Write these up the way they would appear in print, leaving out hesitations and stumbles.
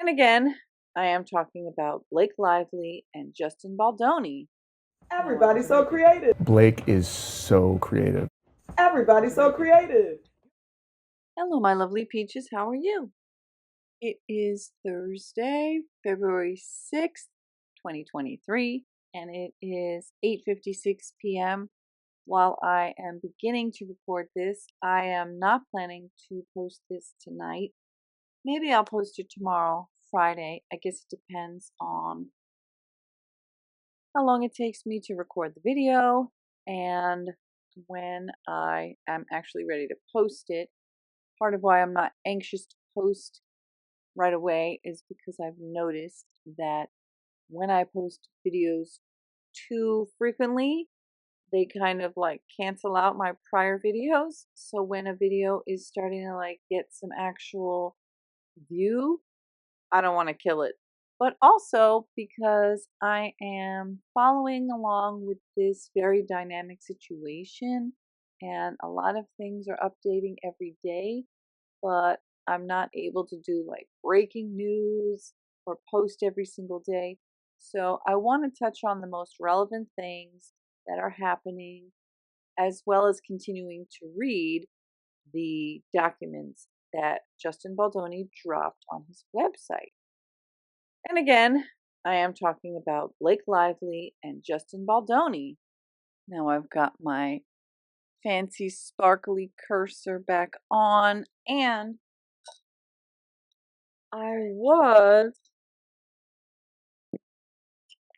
And again, I am talking about Blake Lively and Justin Baldoni. Everybody's so creative. Blake is so creative. Everybody's so creative. Hello, my lovely peaches. How are you? It is Thursday, February 6th, 2023, and it is 8:56 p.m. While I am beginning to record this, I am not planning to post this tonight. Maybe I'll post it tomorrow, Friday. I guess it depends on how long it takes me to record the video and when I am actually ready to post it. Part of why I'm not anxious to post right away is because I've noticed that when I post videos too frequently, they kind of like cancel out my prior videos. So when a video is starting to like get some actual view, I don't want to kill it. But also because I am following along with this very dynamic situation and a lot of things are updating every day, but I'm not able to do like breaking news or post every single day. So I want to touch on the most relevant things that are happening, as well as continuing to read the documents that Justin Baldoni dropped on his website. And again, I am talking about Blake Lively and Justin Baldoni. Now I've got my fancy sparkly cursor back on, and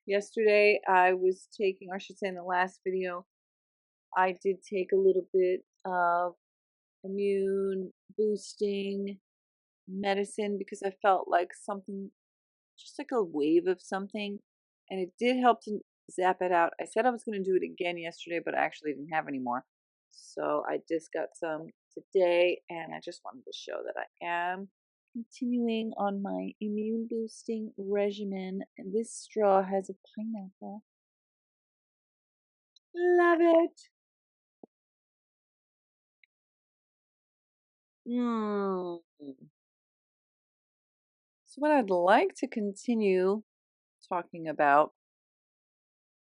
yesterday I was taking, or I should say in the last video, I did take a little bit of immune boosting medicine because I felt like something, just like a wave of something, and it did help to zap it out. I said I was going to do it again yesterday, but I actually didn't have any more. So I just got some today, and I just wanted to show that I am continuing on my immune boosting regimen. And this straw has a pineapple. Love it. So what I'd like to continue talking about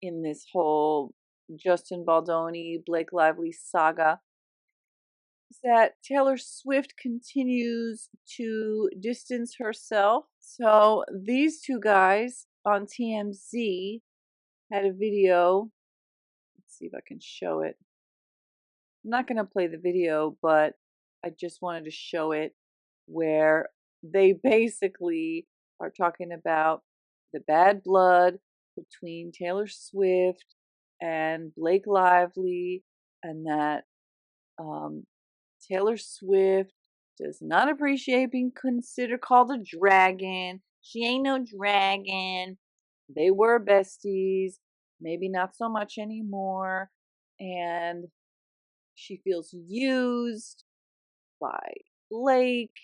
in this whole Justin Baldoni, Blake Lively saga is that Taylor Swift continues to distance herself. So these two guys on TMZ had a video. Let's see if I can show it. I'm not going to play the video, but I just wanted to show it, where they basically are talking about the bad blood between Taylor Swift and Blake Lively, and that Taylor Swift does not appreciate being considered called a dragon. She ain't no dragon. They were besties, maybe not so much anymore, and she feels used by Blake,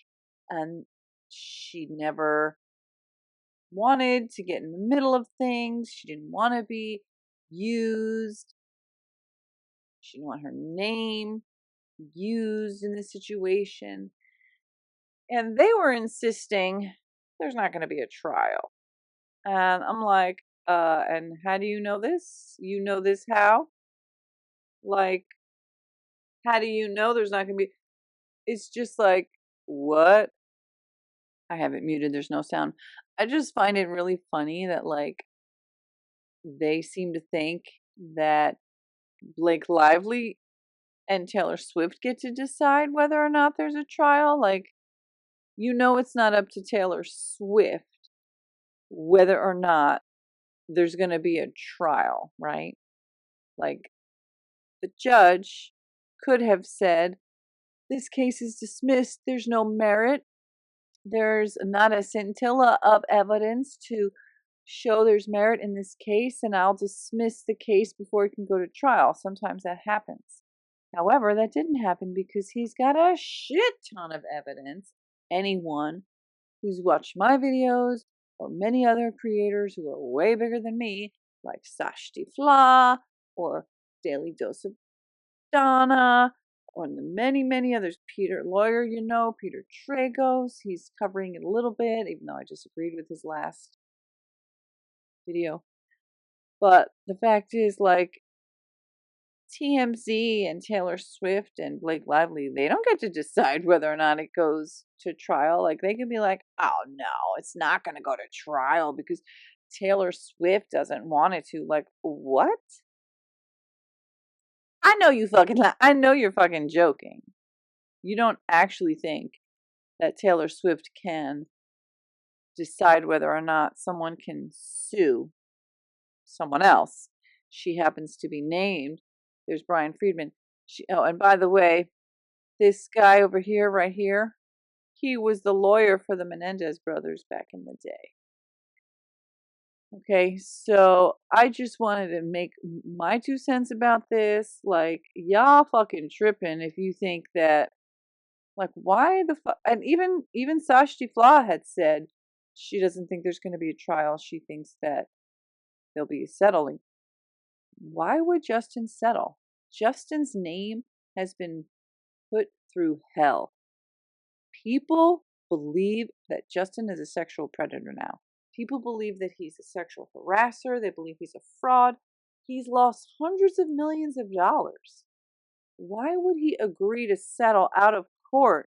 and she never wanted to get in the middle of things. She didn't want to be used. She didn't want her name used in this situation. And they were insisting there's not going to be a trial. And I'm like, and how do you know this? You know this how? Like, how do you know there's not going to be? It's just like, what? I have it muted. There's no sound. I just find it really funny that, like, they seem to think that Blake Lively and Taylor Swift get to decide whether or not there's a trial. Like, you know, it's not up to Taylor Swift whether or not there's going to be a trial, right? Like, the judge could have said, this case is dismissed. There's no merit. There's not a scintilla of evidence to show there's merit in this case, and I'll dismiss the case before it can go to trial. Sometimes that happens. However, that didn't happen because he's got a shit ton of evidence. Anyone who's watched my videos or many other creators who are way bigger than me, like Sashti Fla or Daily Dose of Donna the many, many others. Peter, lawyer, Peter Tragos, he's covering it a little bit, even though I disagreed with his last video. But the fact is, like, TMZ and Taylor Swift and Blake Lively, they don't get to decide whether or not it goes to trial. Like, they can be like, oh no, it's not going to go to trial because Taylor Swift doesn't want it to. Like, what? I know I know you're fucking joking. You don't actually think that Taylor Swift can decide whether or not someone can sue someone else. She happens to be named. There's Brian Friedman. Oh, and by the way, this guy over here, right here, he was the lawyer for the Menendez brothers back in the day. Okay, so I just wanted to make my 2 cents about this. Like, y'all fucking tripping if you think that, like, why the fuck? And even Sashti Flaw had said she doesn't think there's going to be a trial. She thinks that there'll be a settling. Why would Justin settle? Justin's name has been put through hell. People believe that Justin is a sexual predator now. People believe that he's a sexual harasser. They believe he's a fraud. He's lost hundreds of millions of dollars. Why would he agree to settle out of court?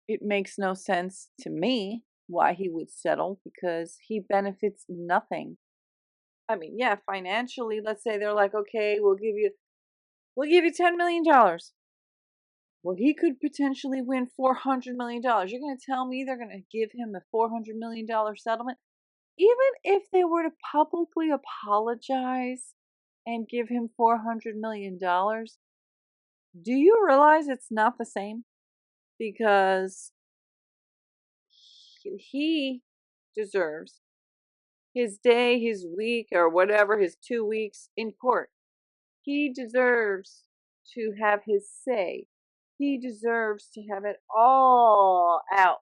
It makes no sense to me why he would settle, because he benefits nothing. I mean, yeah, financially, let's say they're like, okay, we'll give you $10 million. Well, he could potentially win $400 million. You're going to tell me they're going to give him a $400 million settlement? Even if they were to publicly apologize and give him $400 million, do you realize it's not the same? Because he deserves his day, his week, or whatever, his 2 weeks in court. He deserves to have his say. He deserves to have it all out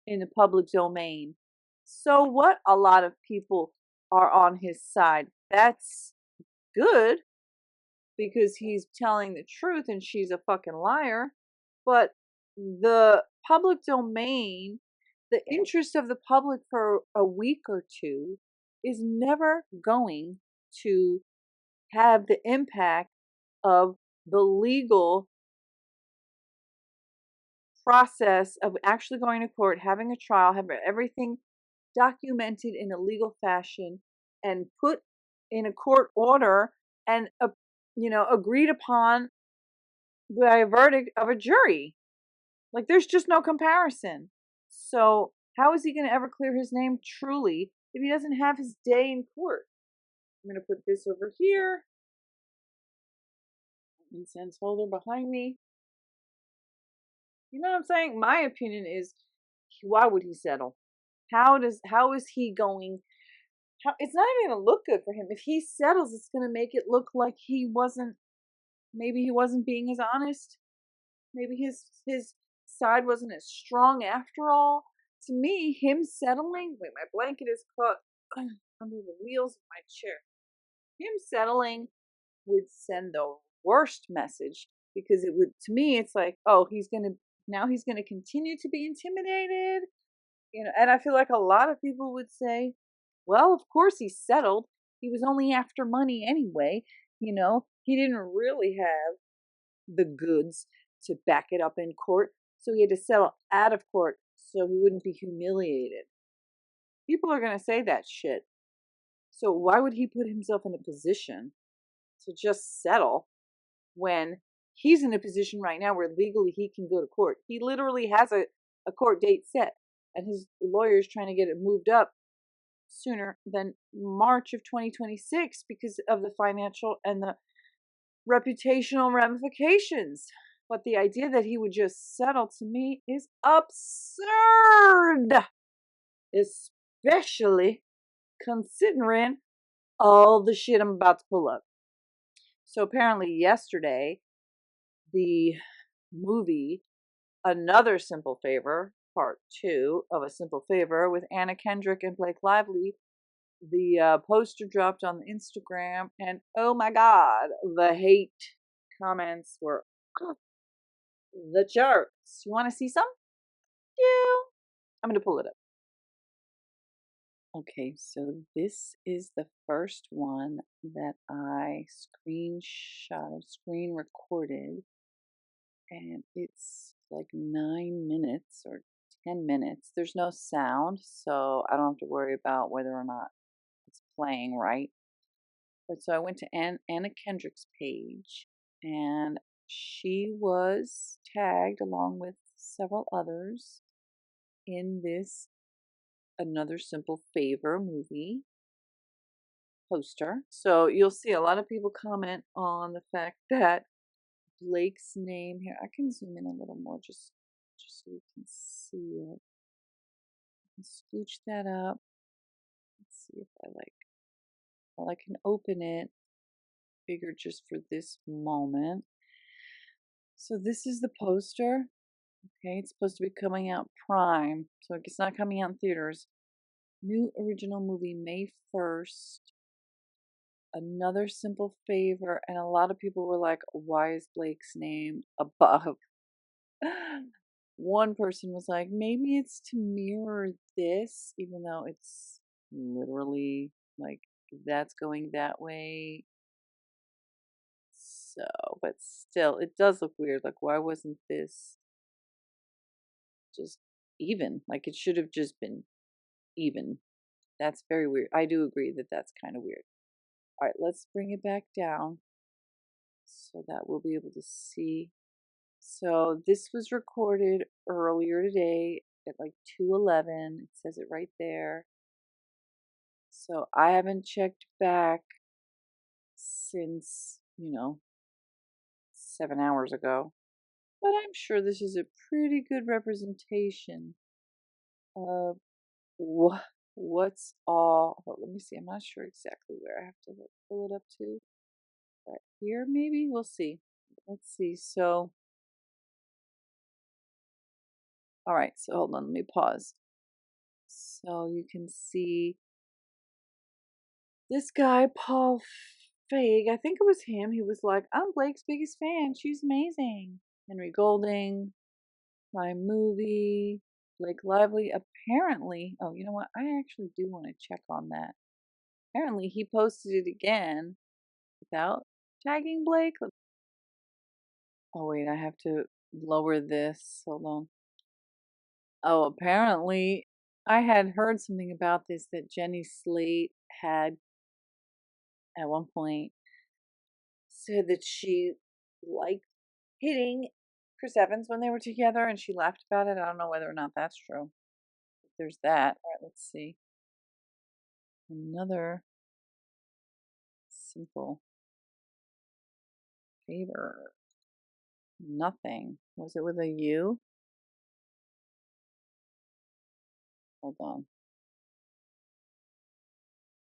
in the public domain. So what? A lot of people are on his side. That's good, because he's telling the truth and she's a fucking liar. But the public domain, the interest of the public for a week or two, is never going to have the impact of the legal process of actually going to court, having a trial, having everything documented in a legal fashion and put in a court order and agreed upon by a verdict of a jury. Like, there's just no comparison. So how is he going to ever clear his name truly if he doesn't have his day in court? I'm going to put this over here. Incense holder behind me. You know what I'm saying? My opinion is, why would he settle? How is he going? It's not even going to look good for him. If he settles, it's going to make it look like maybe he wasn't being as honest. Maybe his side wasn't as strong after all. To me, him settling, wait, my blanket is caught under the wheels of my chair. Him settling would send the worst message, because it would, to me, it's like, oh, he's going to continue to be intimidated. And I feel like a lot of people would say, well, of course he settled. He was only after money anyway. He didn't really have the goods to back it up in court. So he had to settle out of court so he wouldn't be humiliated. People are going to say that shit. So why would he put himself in a position to just settle when he's in a position right now where legally he can go to court? He literally has a court date set, and his lawyer is trying to get it moved up sooner than March of 2026 because of the financial and the reputational ramifications. But the idea that he would just settle, to me, is absurd, especially considering all the shit I'm about to pull up. So apparently yesterday, the movie Another Simple Favor, Part 2 of A Simple Favor with Anna Kendrick and Blake Lively, the poster dropped on the Instagram, and oh my god, the hate comments were off the charts. You want to see some? Yeah. I'm going to pull it up. Okay, so this is the first one that I screen recorded, and it's like 9 minutes or 10 minutes. There's no sound, so I don't have to worry about whether or not it's playing right. But so I went to Anna Kendrick's page, and she was tagged along with several others in this Another Simple Favor movie poster. So you'll see a lot of people comment on the fact that Blake's name here. I can zoom in a little more just so you can see it. Scooch that up. Let's see if I like. Well, I can open it bigger just for this moment. So this is the poster. Okay, it's supposed to be coming out Prime, so it's not coming out in theaters. New original movie May 1st. Another Simple Favor, and a lot of people were like, why is Blake's name above? One person was like, maybe it's to mirror this, even though it's literally like that's going that way. So, but still, it does look weird. Like, why wasn't this just even? Like, it should have just been even. That's very weird. I do agree that that's kind of weird. All right, let's bring it back down so that we'll be able to see. So this was recorded earlier today at like 2:11. It says it right there. So I haven't checked back since, 7 hours ago. But I'm sure this is a pretty good representation of what's all. Oh, let me see. I'm not sure exactly where I have to pull it up to. Right here, maybe? We'll see. Let's see. So, all right. So hold on. Let me pause. So you can see this guy, Paul Feig. I think it was him. He was like, I'm Blake's biggest fan. She's amazing. Henry Golding, my movie. Blake Lively. Apparently, oh, you know what? I actually do want to check on that. Apparently, he posted it again without tagging Blake. Oh, wait, I have to lower this. Hold on. Oh, apparently, I had heard something about this that Jenny Slate had at one point said that she liked hitting Chris Evans when they were together, and she laughed about it. I don't know whether or not that's true. There's that. All right, let's see. Another Simple Favor. Nothing. Was it with a U? Hold on.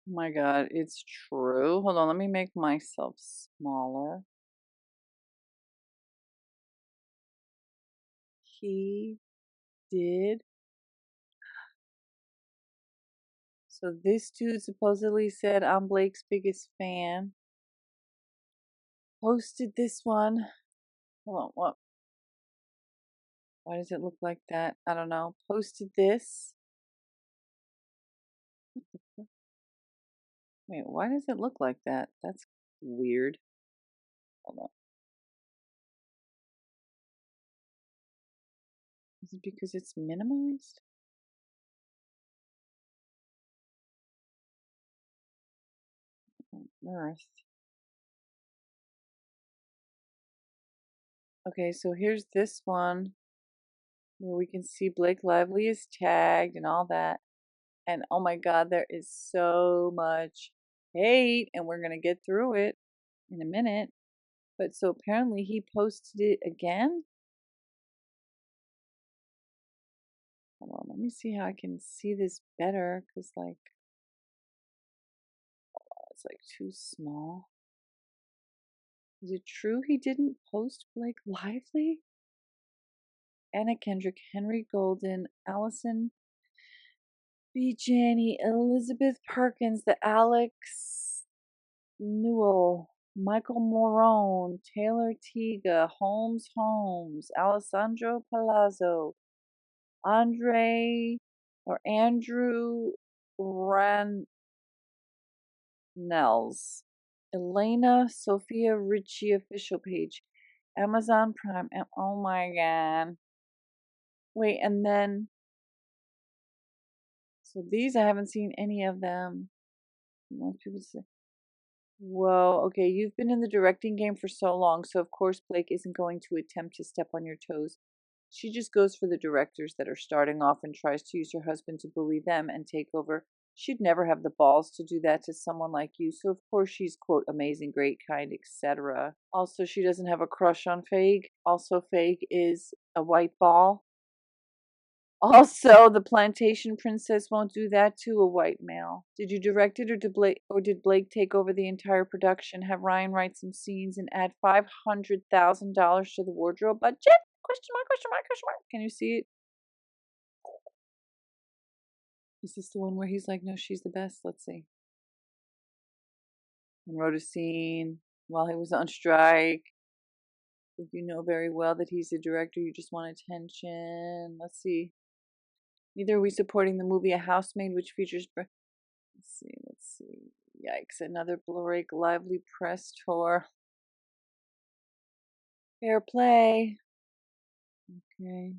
Oh my God, it's true. Hold on, let me make myself smaller. He did. So this dude supposedly said, I'm Blake's biggest fan. Posted this one. Hold on, what? Why does it look like that? I don't know. Posted this. What the fuck? Wait, why does it look like that? That's weird. Hold on. Is it because it's minimized? On Earth. Okay, so here's this one where we can see Blake Lively is tagged and all that. And oh my God, there is so much hate, and we're going to get through it in a minute. But so apparently he posted it again. Hold on, let me see how I can see this better, because like, oh, it's like too small. Is it true he didn't post Blake Lively? Anna Kendrick, Henry Golden, Allison B. Janney, Elizabeth Perkins, the Alex Newell Michael Morone, Taylor Tiga, Holmes Holmes, Alessandro Palazzo, Andrew Ranels, Elena Sophia Ritchie official page, Amazon Prime. Oh my god. Wait, and then, so these I haven't seen any of them. Most people say, whoa, okay, you've been in the directing game for so long, so of course Blake isn't going to attempt to step on your toes. She just goes for the directors that are starting off and tries to use her husband to bully them and take over. She'd never have the balls to do that to someone like you, so of course she's, quote, amazing, great, kind, etc. Also, she doesn't have a crush on Fag. Also, Fag is a white ball. Also, the plantation princess won't do that to a white male. Did you direct it, or did Blake take over the entire production? Have Ryan write some scenes and add $500,000 to the wardrobe budget? Question mark, question mark, question mark. Can you see it? Is this the one where he's like, no, she's the best? Let's see. And wrote a scene while he was on strike. If you know very well that he's the director, you just want attention. Let's see. Neither are we supporting the movie A Housemaid, which features... Let's see. Yikes, another Blake Lively press tour. Fair play. Okay.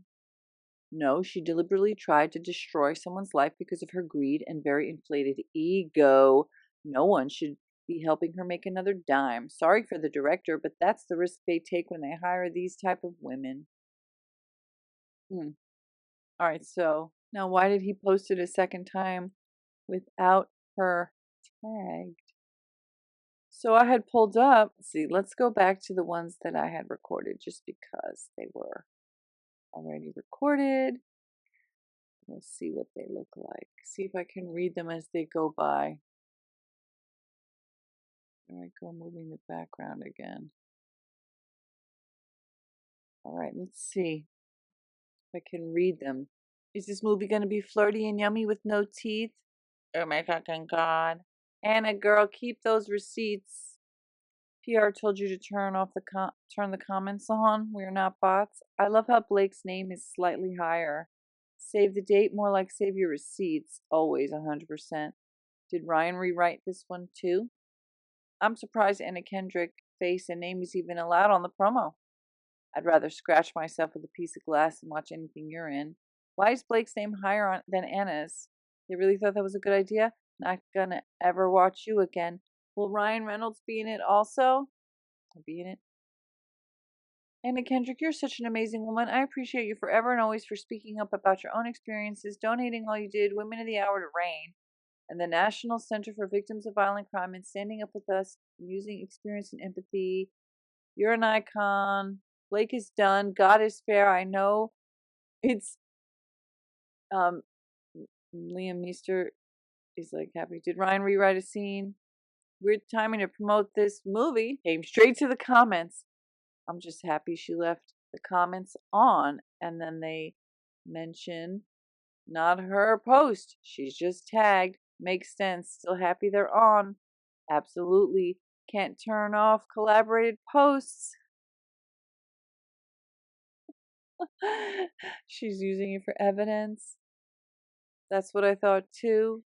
No, she deliberately tried to destroy someone's life because of her greed and very inflated ego. No one should be helping her make another dime. Sorry for the director, but that's the risk they take when they hire these type of women. All right, so now why did he post it a second time without her tagged? So I had pulled up, see, let's go back to the ones that I had recorded just because they were already recorded. We'll see what they look like. See if I can read them as they go by. All right, go moving the background again. All right, let's see if I can read them. Is this movie going to be flirty and yummy with no teeth? Oh my fucking god. Anna, girl, keep those receipts. PR told you to turn the comments on. We are not bots. I love how Blake's name is slightly higher. Save the date, more like save your receipts. Always 100%. Did Ryan rewrite this one too? I'm surprised Anna Kendrick face and name is even allowed on the promo. I'd rather scratch myself with a piece of glass than watch anything you're in. Why is Blake's name higher than Anna's? They really thought that was a good idea? Not gonna ever watch you again. Will Ryan Reynolds be in it also? I'll be in it. Anna Kendrick, you're such an amazing woman. I appreciate you forever and always for speaking up about your own experiences, donating all you did, Women of the Hour to RAIN, and the National Center for Victims of Violent Crime, and standing up with us, using experience and empathy. You're an icon. Blake is done. God is fair. I know it's Liam Meester is like happy. Did Ryan rewrite a scene? Weird timing to promote this movie. Came straight to the comments. I'm just happy she left the comments on, and then they mention not her post. She's just tagged. Makes sense. Still happy they're on. Absolutely. Can't turn off collaborated posts. She's using it for evidence. That's what I thought too.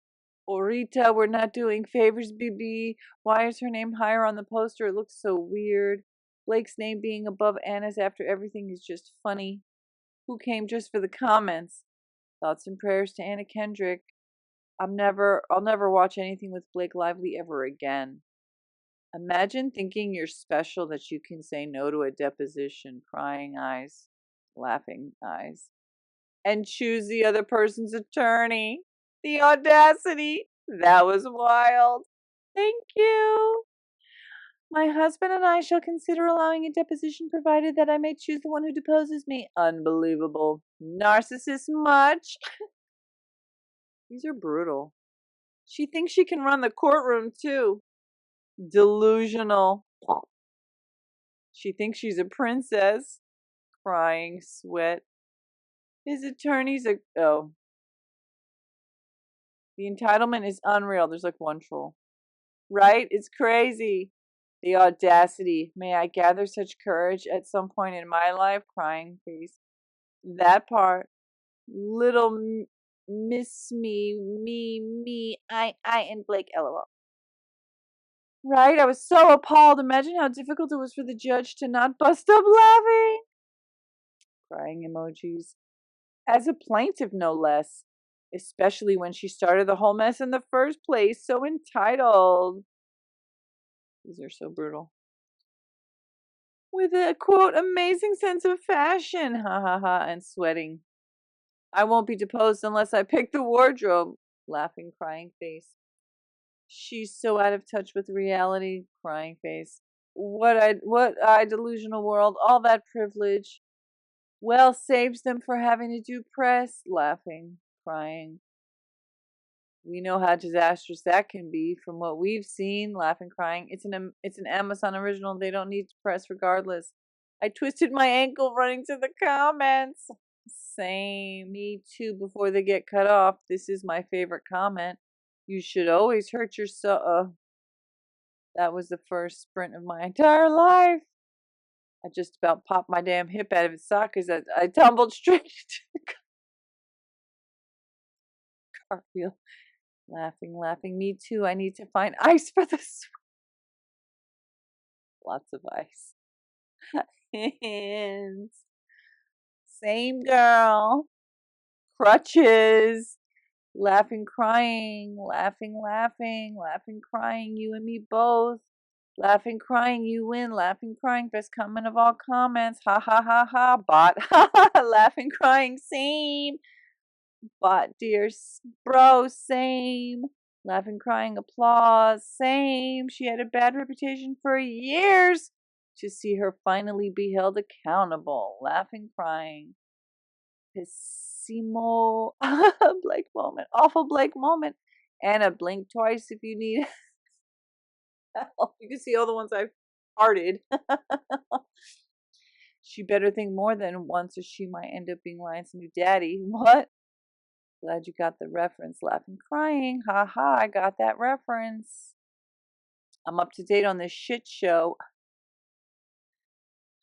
Orita, we're not doing favors, BB. Why is her name higher on the poster? It looks so weird. Blake's name being above Anna's after everything is just funny. Who came just for the comments? Thoughts and prayers to Anna Kendrick. I'll never watch anything with Blake Lively ever again. Imagine thinking you're special that you can say no to a deposition, crying eyes, laughing eyes, and choose the other person's attorney. The audacity. That was wild. Thank you. My husband and I shall consider allowing a deposition provided that I may choose the one who deposes me. Unbelievable. Narcissist much? These are brutal. She thinks she can run the courtroom too. Delusional. She thinks she's a princess. Crying sweat. His attorneys are... Oh. The entitlement is unreal. There's like one troll. Right? It's crazy. The audacity. May I gather such courage at some point in my life? Crying face. That part. Little miss me, and Blake, lol. Right? I was so appalled. Imagine how difficult it was for the judge to not bust up laughing. Crying emojis. As a plaintiff, no less. Especially when she started the whole mess in the first place. So entitled. These are so brutal. With a, quote, amazing sense of fashion. Ha ha ha. And sweating. I won't be deposed unless I pick the wardrobe. Laughing, crying face. She's so out of touch with reality. Crying face. What I delusional world. All that privilege. Well, saves them for having to do press. Laughing, crying. We know how disastrous that can be from what we've seen. Laughing, crying. It's an Amazon original. They don't need to press regardless. I twisted my ankle running to the comments. Same. Me too. Before they get cut off. This is my favorite comment. You should always hurt yourself. That was the first sprint of my entire life. I just about popped my damn hip out of its socket as I tumbled straight into the cartwheel. Laughing, laughing. Me too. I need to find ice for this. Lots of ice. And same girl. Crutches. Laughing, crying. Laughing, laughing. Laughing, crying. You and me both. Laughing, crying. You win. Laughing, crying. Best comment of all comments. Ha ha ha ha. Bot. Ha ha. Laughing, crying. Same. Bot, dear bro. Same. Laughing, crying, applause. Same. She had a bad reputation for years. To see her finally be held accountable. Laughing, crying. Pissimo. Blake moment. Awful Blake moment. Anna, blink twice if you need help. You can see all the ones I've hearted. She better think more than once or she might end up being Ryan's new daddy. What? Glad you got the reference. Laughing, crying. Ha ha, I got that reference. I'm up to date on this shit show.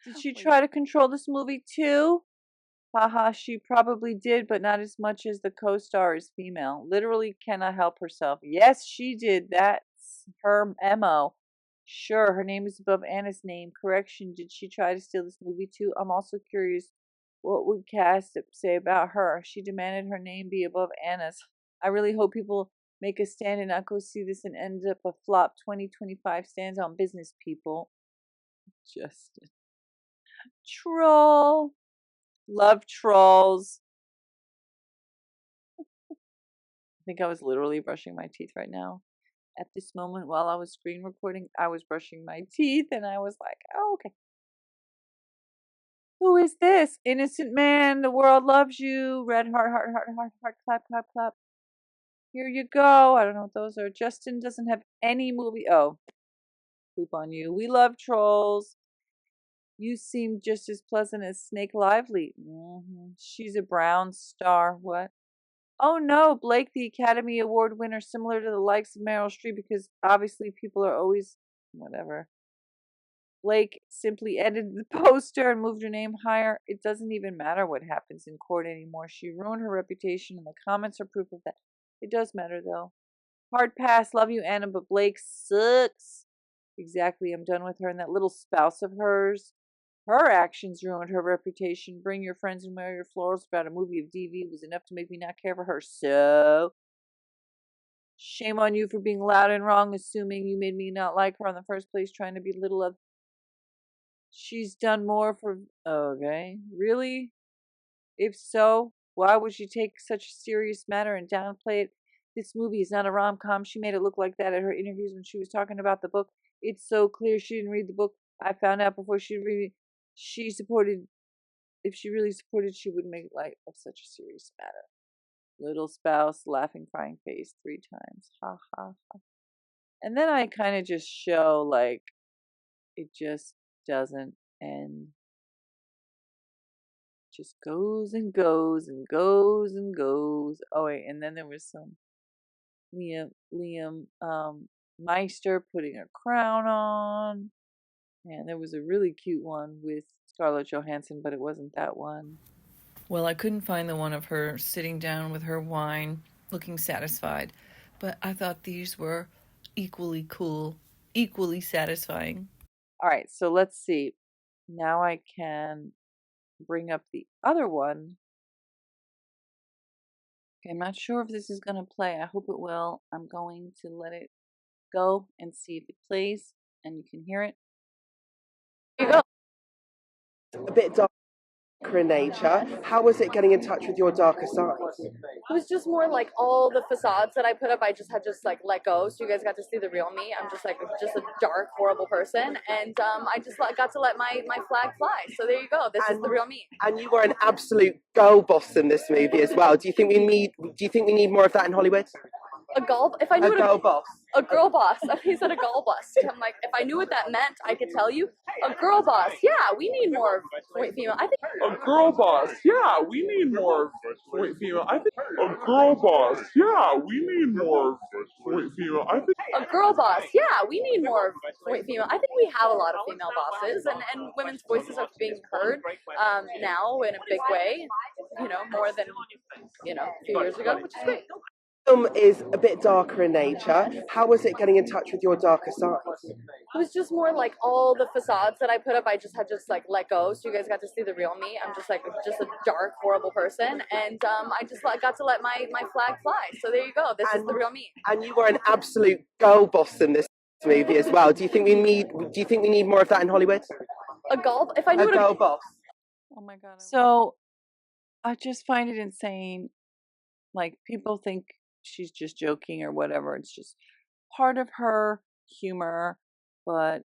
Did she try to control this movie too? Haha, she probably did, but not as much as the co-star is female. Literally cannot help herself. Yes, she did. That's her MO. Sure, her name is above Anna's name. Correction, did she try to steal this movie too? I'm also curious, what would cast say about her? She demanded her name be above Anna's. I really hope people make a stand and not go see this and end up a flop. 2025 stands on business, people. Justin. Troll. Love trolls. I think I was literally brushing my teeth right now. At this moment, while I was screen recording, I was brushing my teeth and I was like, oh, okay. Who is this? Innocent man, the world loves you. Red heart, heart, heart, heart, heart, clap, clap, clap. Here you go. I don't know what those are. Justin doesn't have any movie. Oh, poop on you. We love trolls. You seem just as pleasant as Snake Lively. She's a brown star. What? Oh no, Blake, the Academy Award winner, similar to the likes of Meryl Streep, because obviously people are always whatever. Blake simply edited the poster and moved her name higher. It doesn't even matter what happens in court anymore. She ruined her reputation, and the comments are proof of that. It does matter, though. Hard pass. Love you, Anna, but Blake sucks. Exactly. I'm done with her and that little spouse of hers. Her actions ruined her reputation. Bring your friends and wear your florals about a movie of DV was enough to make me not care for her. So, shame on you for being loud and wrong, assuming you made me not like her in the first place, trying to be little of. She's done more for. Okay. Really? If so, why would she take such a serious matter and downplay it? This movie is not a rom-com. She made it look like that at her interviews when she was talking about the book. It's so clear she didn't read the book. I found out before she read it. She supported. If she really supported, she wouldn't make light of such a serious matter. Little spouse, laughing, crying face 3 times. Ha ha ha. And then I kind of just show like it just doesn't end. Just goes and goes and goes and goes. Oh wait, and then there was some Liam Meister putting a crown on. And there was a really cute one with Scarlett Johansson, but it wasn't that one. Well, I couldn't find the one of her sitting down with her wine, looking satisfied, but I thought these were equally cool, equally satisfying. All right, so let's see. Now I can bring up the other one. Okay, I'm not sure if this is going to play. I hope it will. I'm going to let it go and see if it plays and you can hear it. Here you go. A bit darker in nature. How was it getting in touch with your darker side? It was just more like all the facades that I put up, I just had like let go, so you guys got to see the real me. I'm just a dark, horrible person, and I just got to let my flag fly. So there you go. This is the real me. And you were an absolute girl boss in this movie as well. Do you think we need more of that in Hollywood? A girl, if I knew A girl boss. A girl boss. He said a girl boss. I'm like, if I knew what that meant, I could tell you. A girl boss. Yeah, we need more female. I think a girl boss. Yeah, we need more female. I think a girl boss. Yeah, we need more female. I think a girl boss. Yeah, we need more female. I think we have a lot of female bosses, and women's voices are being heard now in a big way. You know, more than a few years ago, which is great. Film is a bit darker in nature. How was it getting in touch with your darker side? It was just more like all the facades that I put up, I just had like let go, so you guys got to see the real me. I'm just a dark, horrible person, and I just got to let my flag fly. So there you go. This is the real me. And you were an absolute girl boss in this movie as well. Do you think we need more of that in Hollywood? A girl, if I knew a girl boss. Oh my god. So I just find it insane. Like, people think she's just joking or whatever. It's just part of her humor. But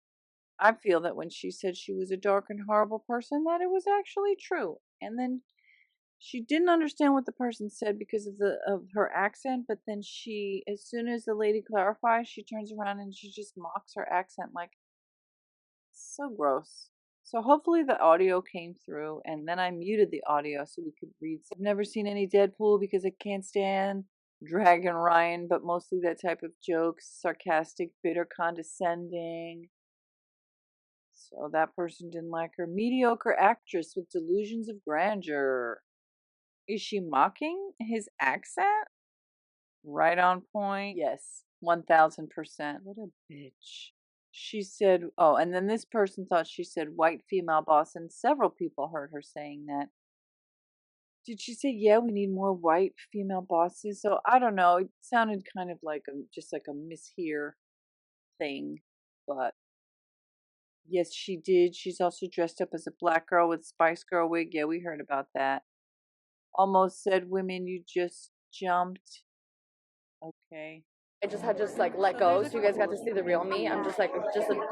I feel that when she said she was a dark and horrible person, that it was actually true. And then she didn't understand what the person said because of her accent. But then as soon as the lady clarifies, she turns around and she just mocks her accent. Like, so gross. So hopefully the audio came through, and then I muted the audio so we could read. I've never seen any Deadpool because I can't stand Dragon Ryan, but mostly that type of jokes, sarcastic, bitter, condescending. So that person didn't like her. Mediocre actress with delusions of grandeur. Is she mocking his accent? Right on point. Yes, 1000%. What a bitch. She said, oh, and then this person thought she said white female boss, and several people heard her saying that. Did she say, yeah, we need more white female bosses? So I don't know. It sounded kind of like just like a mishear thing. But yes, she did. She's also dressed up as a black girl with Spice Girl wig. Yeah, we heard about that. Almost said, women, you just jumped. Okay. I just had like let go, so you guys got to see the real me. I'm just a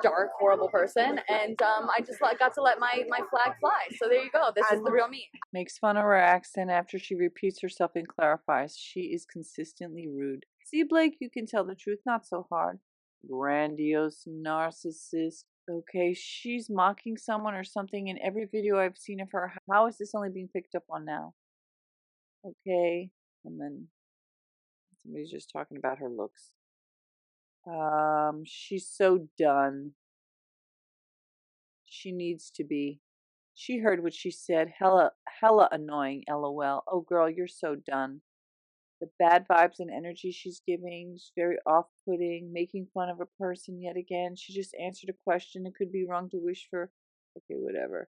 dark, horrible person, and I just got to let my flag fly. So there you go. This is the real me. Makes fun of her accent after she repeats herself and clarifies. She is consistently rude. See, Blake, you can tell the truth. Not so hard. Grandiose narcissist. Okay, she's mocking someone or something in every video I've seen of her. How is this only being picked up on now? Okay, and then somebody's just talking about her looks. She's so done. She needs to be. She heard what she said. Hella annoying, LOL. Oh, girl, you're so done. The bad vibes and energy she's giving is very off-putting, making fun of a person yet again. She just answered a question. It could be wrong to wish for. Okay, whatever.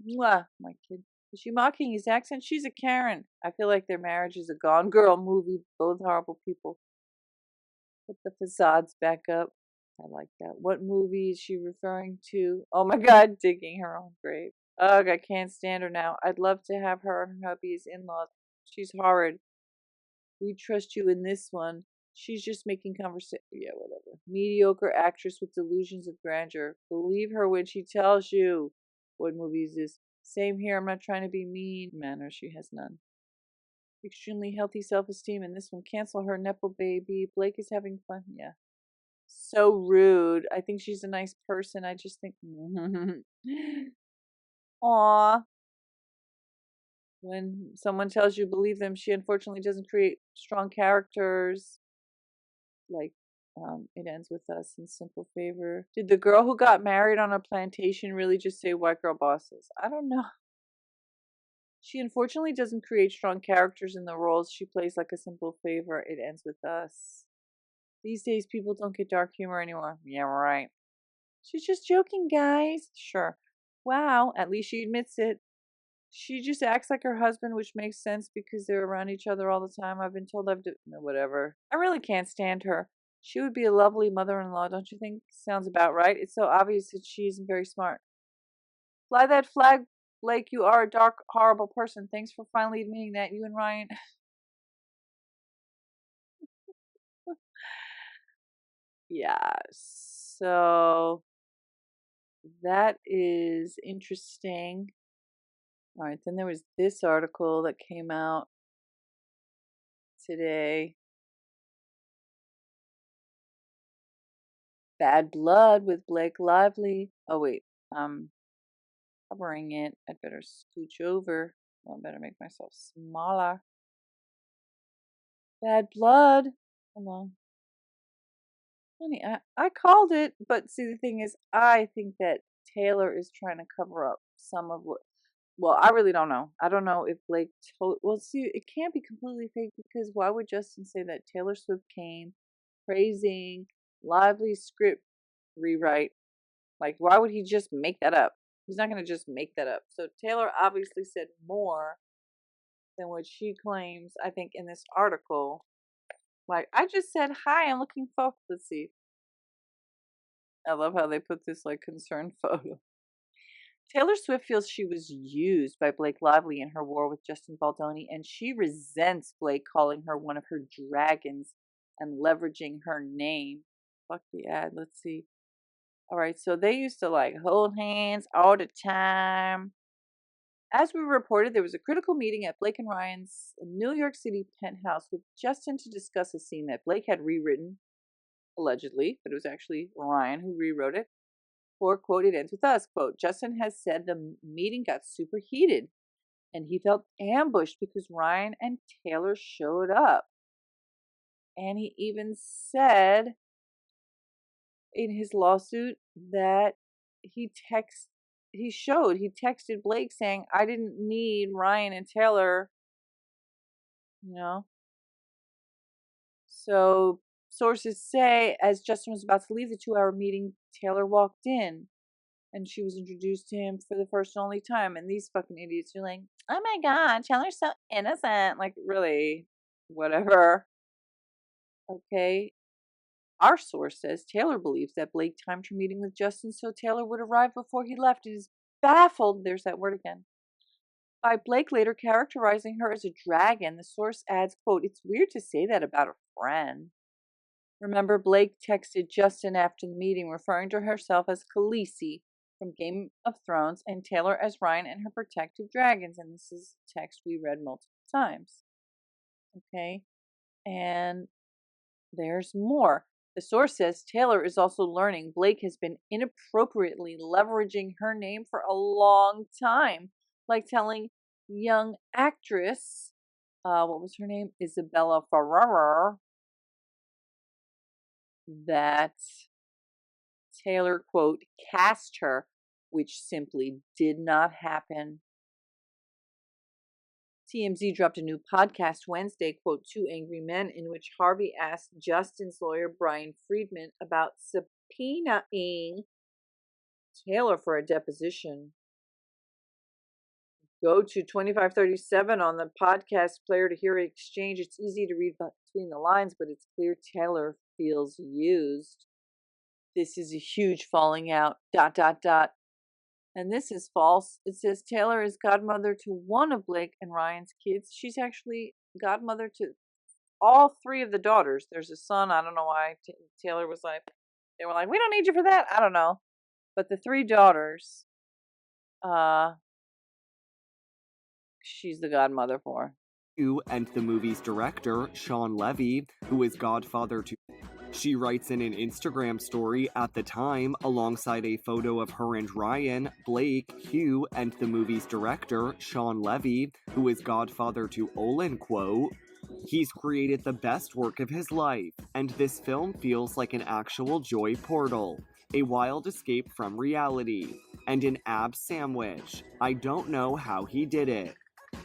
Mwah, my kid. Is she mocking his accent? She's a Karen. I feel like their marriage is a Gone Girl movie. Both horrible people. Put the facades back up. I like that. What movie is she referring to? Oh my god, digging her own grave. Ugh, I can't stand her now. I'd love to have her and her hubby as in-laws. She's horrid. We trust you in this one. She's just making conversation. Yeah, whatever. Mediocre actress with delusions of grandeur. Believe her when she tells you. What movie is this? Same here. I'm not trying to be mean. Manners, she has none. Extremely healthy self-esteem. And this one, cancel her Nepo baby. Blake is having fun. Yeah. So rude. I think she's a nice person. I just think, aw. When someone tells you believe them, she unfortunately doesn't create strong characters. Like, It ends with us in simple favor. Did the girl who got married on a plantation really just say white girl bosses? I don't know. She unfortunately doesn't create strong characters in the roles she plays like a simple favor. It ends with us. These days, people don't get dark humor anymore. Yeah, right. She's just joking, guys. Sure. Wow, at least she admits it. She just acts like her husband, which makes sense because they're around each other all the time. I've been told no, whatever. I really can't stand her. She would be a lovely mother-in-law, don't you think? Sounds about right. It's so obvious that she isn't very smart. Fly that flag, Blake. You are a dark, horrible person. Thanks for finally admitting that. You and Ryan. Yeah. So that is interesting. All right. Then there was this article that came out today. Bad Blood with Blake Lively. Oh wait, covering it. I'd better scooch over. Well, I better make myself smaller. Bad Blood. Hold on. Honey, I called it, but see, the thing is, I think that Taylor is trying to cover up some of what. Well, I really don't know. I don't know if Blake told. Well, see, it can't be completely fake because why would Justin say that Taylor Swift came praising Lively's script rewrite? Like, why would he just make that up? He's not going to just make that up. So Taylor obviously said more than what she claims, I think, in this article. Like, I just said, hi, I'm looking for. Let's see. I love how they put this, like, concerned photo. Taylor Swift feels she was used by Blake Lively in her war with Justin Baldoni, and she resents Blake calling her one of her dragons and leveraging her name. Fuck the ad. Let's see. All right, so they used to like hold hands all the time. As we reported, there was a critical meeting at Blake and Ryan's New York City penthouse with Justin to discuss a scene that Blake had rewritten, allegedly, but it was actually Ryan who rewrote it. For, quote, it ends with us, quote, Justin has said the meeting got super heated and he felt ambushed because Ryan and Taylor showed up. And he even said in his lawsuit that he texted Blake saying, I didn't need Ryan and Taylor, you know. So sources say as Justin was about to leave the 2-hour meeting, Taylor walked in and she was introduced to him for the first and only time. And these fucking idiots are like, oh my God, Taylor's so innocent. Like, really, whatever. Okay. Our source says Taylor believes that Blake timed her meeting with Justin so Taylor would arrive before he left. It is baffled, there's that word again, by Blake later characterizing her as a dragon. The source adds, quote, it's weird to say that about a friend. Remember, Blake texted Justin after the meeting referring to herself as Khaleesi from Game of Thrones and Taylor as Ryan and her protective dragons. And this is text we read multiple times. Okay, and there's more. The source says Taylor is also learning Blake has been inappropriately leveraging her name for a long time, like telling young actress, what was her name, Isabella Ferrer, that Taylor, quote, cast her, which simply did not happen. TMZ dropped a new podcast Wednesday, quote, Two Angry Men, in which Harvey asked Justin's lawyer, Brian Friedman, about subpoenaing Taylor for a deposition. Go to 2537 on the podcast player to hear it exchange. It's easy to read between the lines, but it's clear Taylor feels used. This is a huge falling out, ... And this is false. It says Taylor is godmother to one of Blake and Ryan's kids. She's actually godmother to all 3 of the daughters. There's a son. I don't know why Taylor was like, they were like, we don't need you for that. I don't know. But the 3 daughters, she's the godmother for. And the movie's director, Sean Levy, who is godfather to... She writes in an Instagram story at the time, alongside a photo of her and Ryan, Blake, Hugh, and the movie's director, Sean Levy, who is godfather to Olin, quote, He's created the best work of his life, and this film feels like an actual joy portal, a wild escape from reality, and an abs sandwich. I don't know how he did it.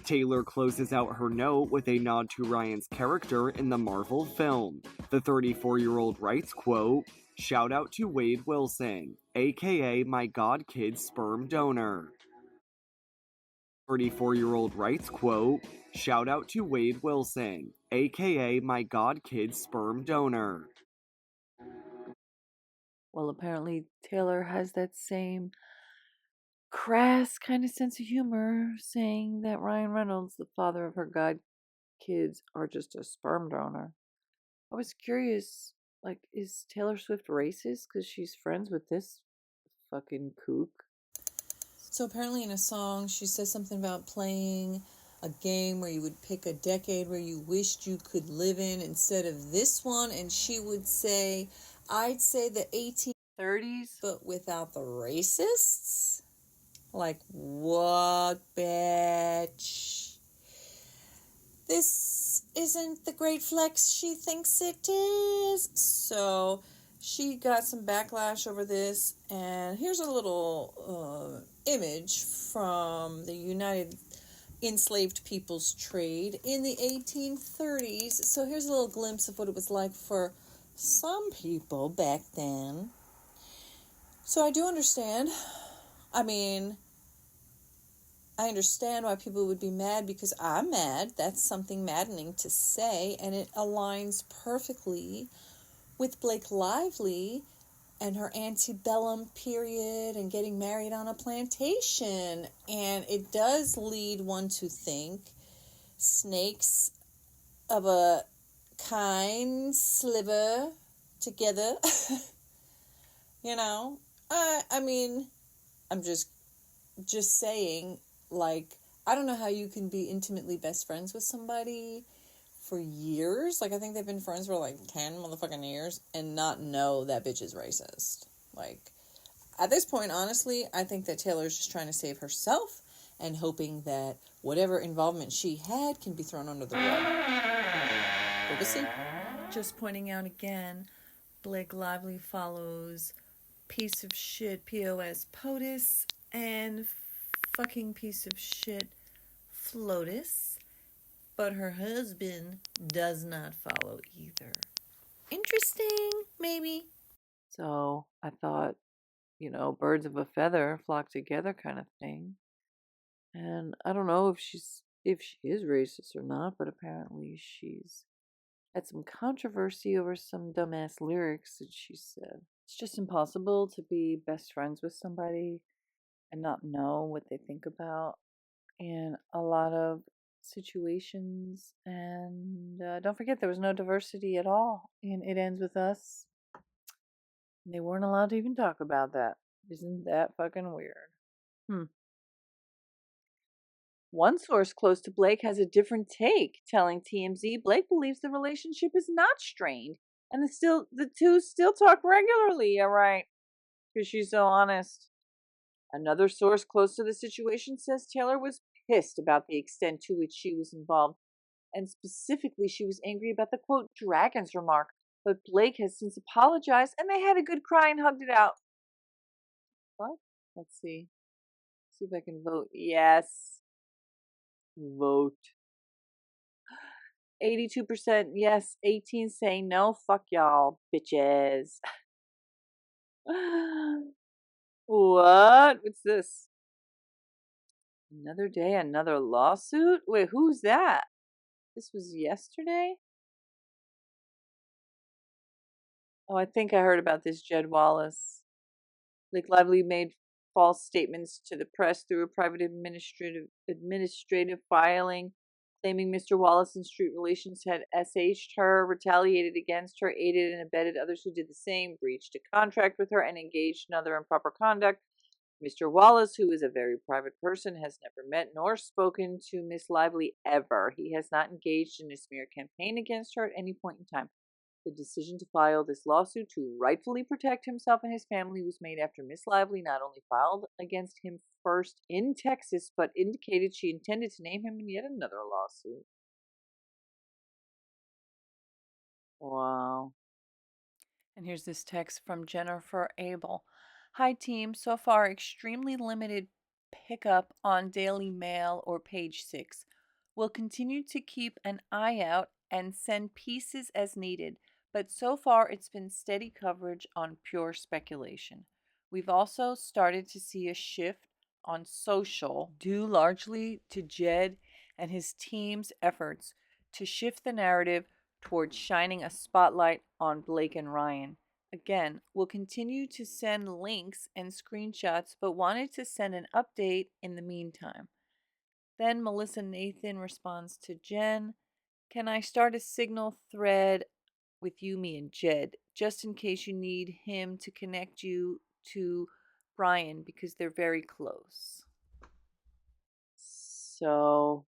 Taylor closes out her note with a nod to Ryan's character in the Marvel film. The 34-year-old writes, quote, "Shout out to Wade Wilson, aka my god kid's sperm donor." 34-year-old writes, quote, "Shout out to Wade Wilson, aka my god kid's sperm donor." Well, apparently Taylor has that same crass kind of sense of humor, saying that Ryan Reynolds, the father of her god kids, are just a sperm donor. I was curious, like, is Taylor Swift racist because she's friends with this fucking kook? So apparently in a song, she says something about playing a game where you would pick a decade where you wished you could live in instead of this one, and she would say, I'd say the 1830s, but without the racists? Like, what, bitch? This isn't the great flex she thinks it is. So she got some backlash over this, and here's a little image from the United Enslaved People's Trade in the 1830s. So here's a little glimpse of what it was like for some people back then. So I do understand. I mean, I understand why people would be mad, because I'm mad. That's something maddening to say, and it aligns perfectly with Blake Lively and her antebellum period and getting married on a plantation. And it does lead one to think snakes of a kind sliver together. You know, I mean, I'm just saying, like, I don't know how you can be intimately best friends with somebody for years. Like, I think they've been friends for like 10 motherfucking years and not know that bitch is racist. Like, at this point, honestly, I think that Taylor's just trying to save herself and hoping that whatever involvement she had can be thrown under the rug. But we'll see. Just pointing out again, Blake Lively follows piece of shit POS POTUS and fucking piece of shit FLOTUS, but her husband does not follow either. Interesting, maybe. So I thought, birds of a feather flock together kind of thing. And I don't know if she is racist or not, but apparently she's had some controversy over some dumbass lyrics that she said. It's just impossible to be best friends with somebody and not know what they think about in a lot of situations. And don't forget, there was no diversity at all in It Ends With Us. They weren't allowed to even talk about that. Isn't that fucking weird? One source close to Blake has a different take, telling TMZ Blake believes the relationship is not strained and the two still talk regularly. All right, because she's so honest. Another source close to the situation says Taylor was pissed about the extent to which she was involved, and specifically she was angry about the quote dragons remark. But Blake has since apologized, and they had a good cry and hugged it out. What? Let's see. See if I can vote. Yes. Vote. 82% yes, 18 saying no. Fuck y'all, bitches. What? What's this? Another day, another lawsuit? Wait, who's that? This was yesterday? Oh, I think I heard about this, Jed Wallace. Blake Lively made false statements to the press through a private administrative filing, claiming Mr. Wallace and Street Relations had SH'd her, retaliated against her, aided and abetted others who did the same, breached a contract with her, and engaged in other improper conduct. Mr. Wallace, who is a very private person, has never met nor spoken to Miss Lively ever. He has not engaged in a smear campaign against her at any point in time. The decision to file this lawsuit to rightfully protect himself and his family was made after Miss Lively not only filed against him first in Texas, but indicated she intended to name him in yet another lawsuit. Wow. And here's this text from Jennifer Abel. Hi, team. So far, extremely limited pickup on Daily Mail or Page 6. We'll continue to keep an eye out and send pieces as needed, but so far it's been steady coverage on pure speculation. We've also started to see a shift on social, due largely to Jed and his team's efforts to shift the narrative towards shining a spotlight on Blake and Ryan. Again, we'll continue to send links and screenshots, but wanted to send an update in the meantime. Then Melissa Nathan responds to Jen, can I start a signal thread with you, me, and Jed, just in case you need him to connect you to Brian because they're very close. So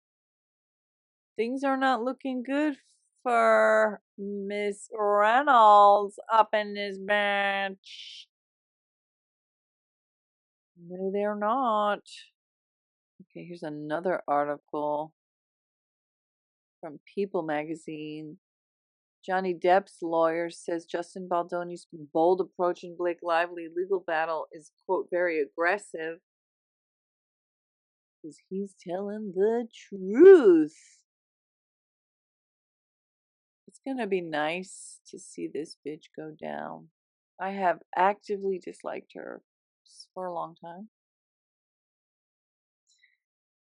things are not looking good for Miss Reynolds up in this bench. No, they're not. Okay, here's another article from People magazine. Johnny Depp's lawyer says Justin Baldoni's bold approach in Blake Lively legal battle is, quote, very aggressive because he's telling the truth. It's gonna be nice to see this bitch go down. I have actively disliked her for a long time.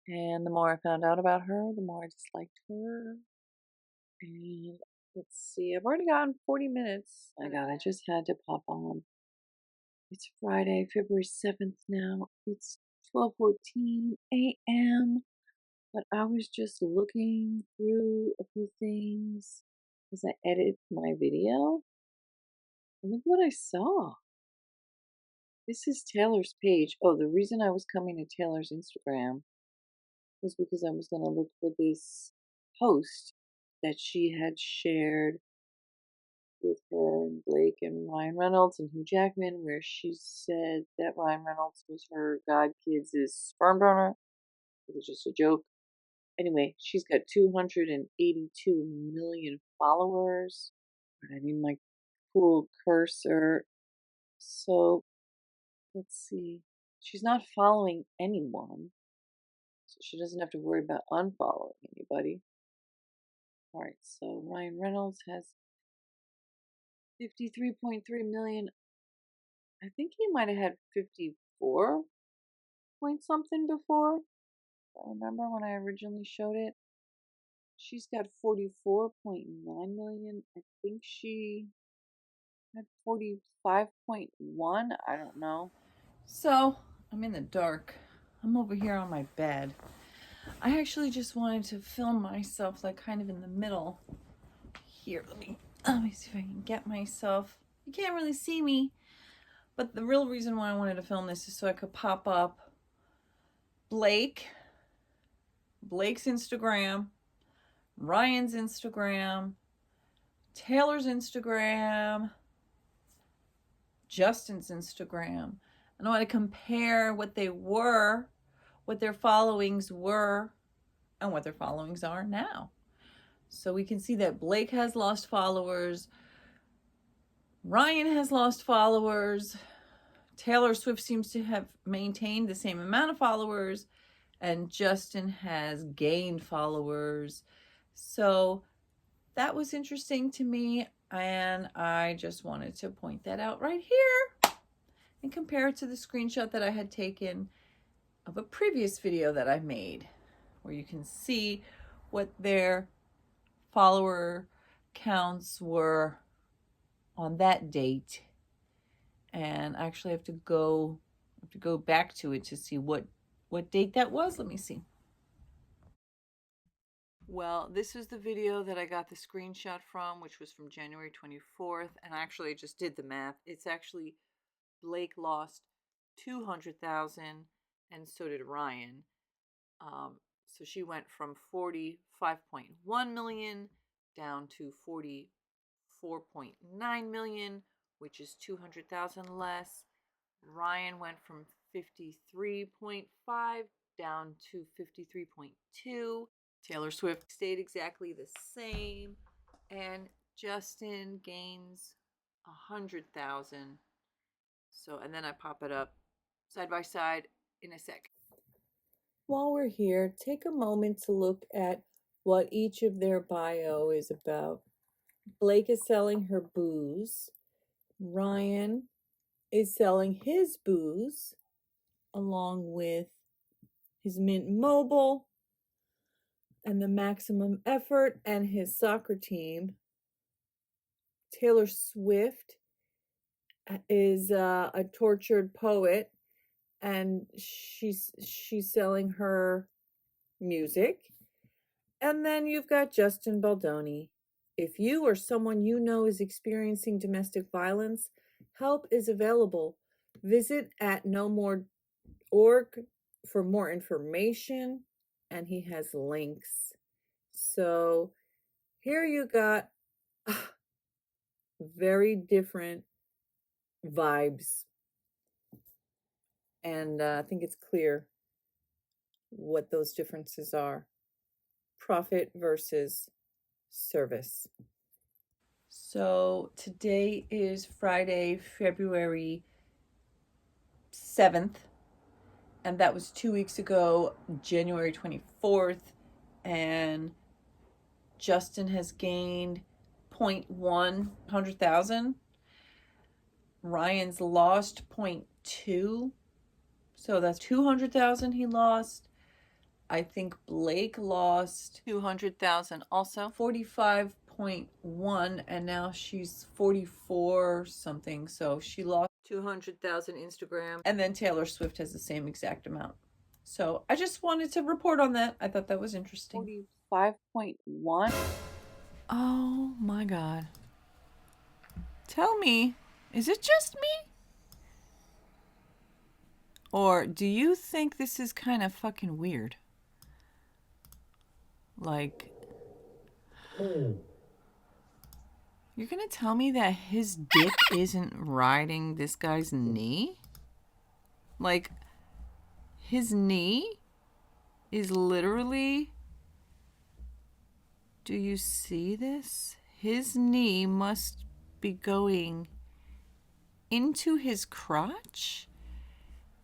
And the more I found out about her, the more I disliked her. And let's see, I've already gotten 40 minutes. My God, I just had to pop on. It's Friday, February 7th now. It's 12:14 a.m. But I was just looking through a few things as I edit my video. And look what I saw. This is Taylor's page. Oh, the reason I was coming to Taylor's Instagram was because I was going to look for this post that she had shared with her and Blake and Ryan Reynolds and Hugh Jackman, where she said that Ryan Reynolds was her god kid's sperm donor. It was just a joke. Anyway, she's got 282 million followers. I need my cool cursor. So let's see. She's not following anyone, so she doesn't have to worry about unfollowing anybody. All right, so Ryan Reynolds has 53.3 million. I think he might have had 54 point something before. I remember when I originally showed it. She's got 44.9 million. I think she had 45.1. I don't know. So I'm in the dark. I'm over here on my bed. I actually just wanted to film myself like kind of in the middle here. Let me see if I can get myself. You can't really see me, but the real reason why I wanted to film this is so I could pop up Blake's Instagram, Ryan's Instagram, Taylor's Instagram, Justin's Instagram. And I want to compare what they were, what their followings were, and what their followings are now. So we can see that Blake has lost followers, Ryan has lost followers, Taylor Swift seems to have maintained the same amount of followers, and Justin has gained followers. So that was interesting to me, and I just wanted to point that out right here and compare it to the screenshot that I had taken of a previous video that I made, where you can see what their follower counts were on that date. And I actually have to go back to it to see what date that was. Let me see. Well, this is the video that I got the screenshot from, which was from January 24th. And actually, I just did the math. It's actually Blake lost 200,000 and so did Ryan. So she went from 45.1 million down to 44.9 million, which is 200,000 less. Ryan went from 53.5 down to 53.2. Taylor Swift stayed exactly the same. And Justin gains 100,000. So, and then I pop it up side by side in a sec. While we're here, take a moment to look at what each of their bio is about. Blake is selling her booze. Ryan is selling his booze along with his Mint Mobile and the Maximum Effort and his soccer team. Taylor Swift is a tortured poet, and she's selling her music. And then you've got Justin Baldoni. If you or someone you know is experiencing domestic violence, help is available. Visit at nomore.org for more information, and he has links. So here you got very different vibes, and I think it's clear what those differences are. Profit versus service. So today is Friday, February 7th, and that was 2 weeks ago, January 24th, and Justin has gained 100,000. Ryan's lost 0.2, so that's 200,000 he lost. I think Blake lost 200,000 also, 45.1, and now she's 44 something, so she lost 200,000 Instagram, and then Taylor Swift has the same exact amount. So I just wanted to report on that. I thought that was interesting. 45.1. Oh my God. Tell me, is it just me? Or do you think this is kind of fucking weird? Like, you're gonna tell me that his dick isn't riding this guy's knee? Like, his knee is literally... Do you see this? His knee must be going into his crotch?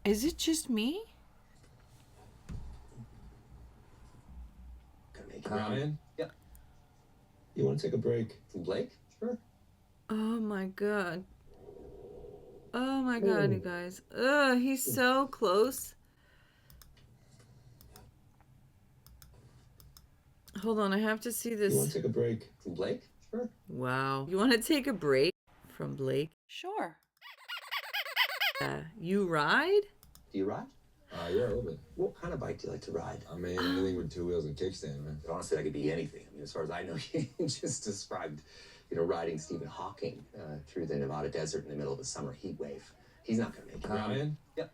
Is it just me? Ryan? Yeah. You want to take a break from Blake? Sure. Oh my God. Oh my God, you guys. Ugh, he's so close. Hold on, I have to see this. You want to take a break from Blake? Sure. Wow. You want to take a break from Blake? Sure. You ride? Do you ride? Yeah, a little bit. What kind of bike do you like to ride? I mean, anything with 2 wheels and kickstand, man. But honestly, that could be anything. I mean, as far as I know, you just described, riding Stephen Hawking through the Nevada desert in the middle of a summer heat wave. He's not going to make it. Ryan? Yeah.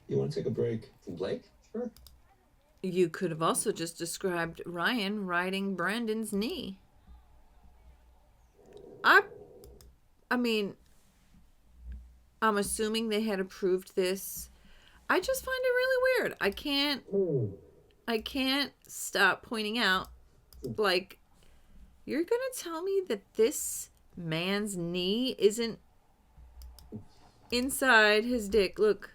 You want to take a break from Blake? Sure. You could have also just described Ryan riding Brandon's knee. I mean, I'm assuming they had approved this. I just find it really weird. I can't stop pointing out, like, you're gonna tell me that this man's knee isn't inside his dick. Look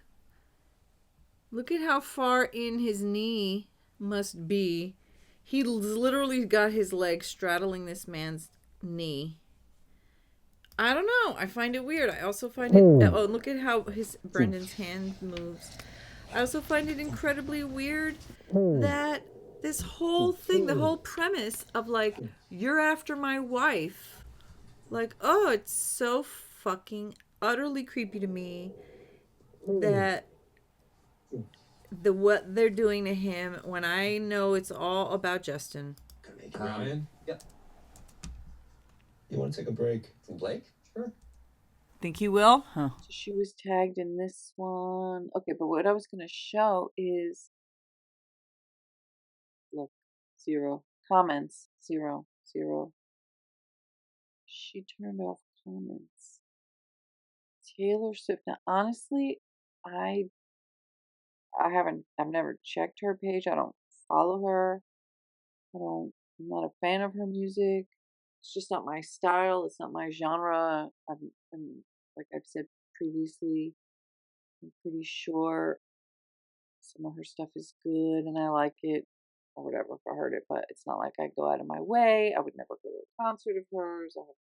at how far in his knee must be. He literally got his leg straddling this man's knee. I don't know. I find it weird. I also find it... Oh, look at how Brendan's hand moves. I also find it incredibly weird that this whole thing, the whole premise of, like, you're after my wife. Like, oh, it's so fucking utterly creepy to me that what they're doing to him when I know it's all about Justin. Ryan? Yeah. You want to take a break from Blake? Sure. Think you will? Huh. So she was tagged in this one. Okay, but what I was going to show is... Look, 0 comments. 0. She turned off comments. Taylor Swift. Now, honestly, I've never checked her page. I don't follow her. I'm not a fan of her music. It's just not my style. It's not my genre. Like I've said previously, I'm pretty sure some of her stuff is good and I like it or whatever if I heard it, but it's not like I go out of my way. I would never go to a concert of hers. I have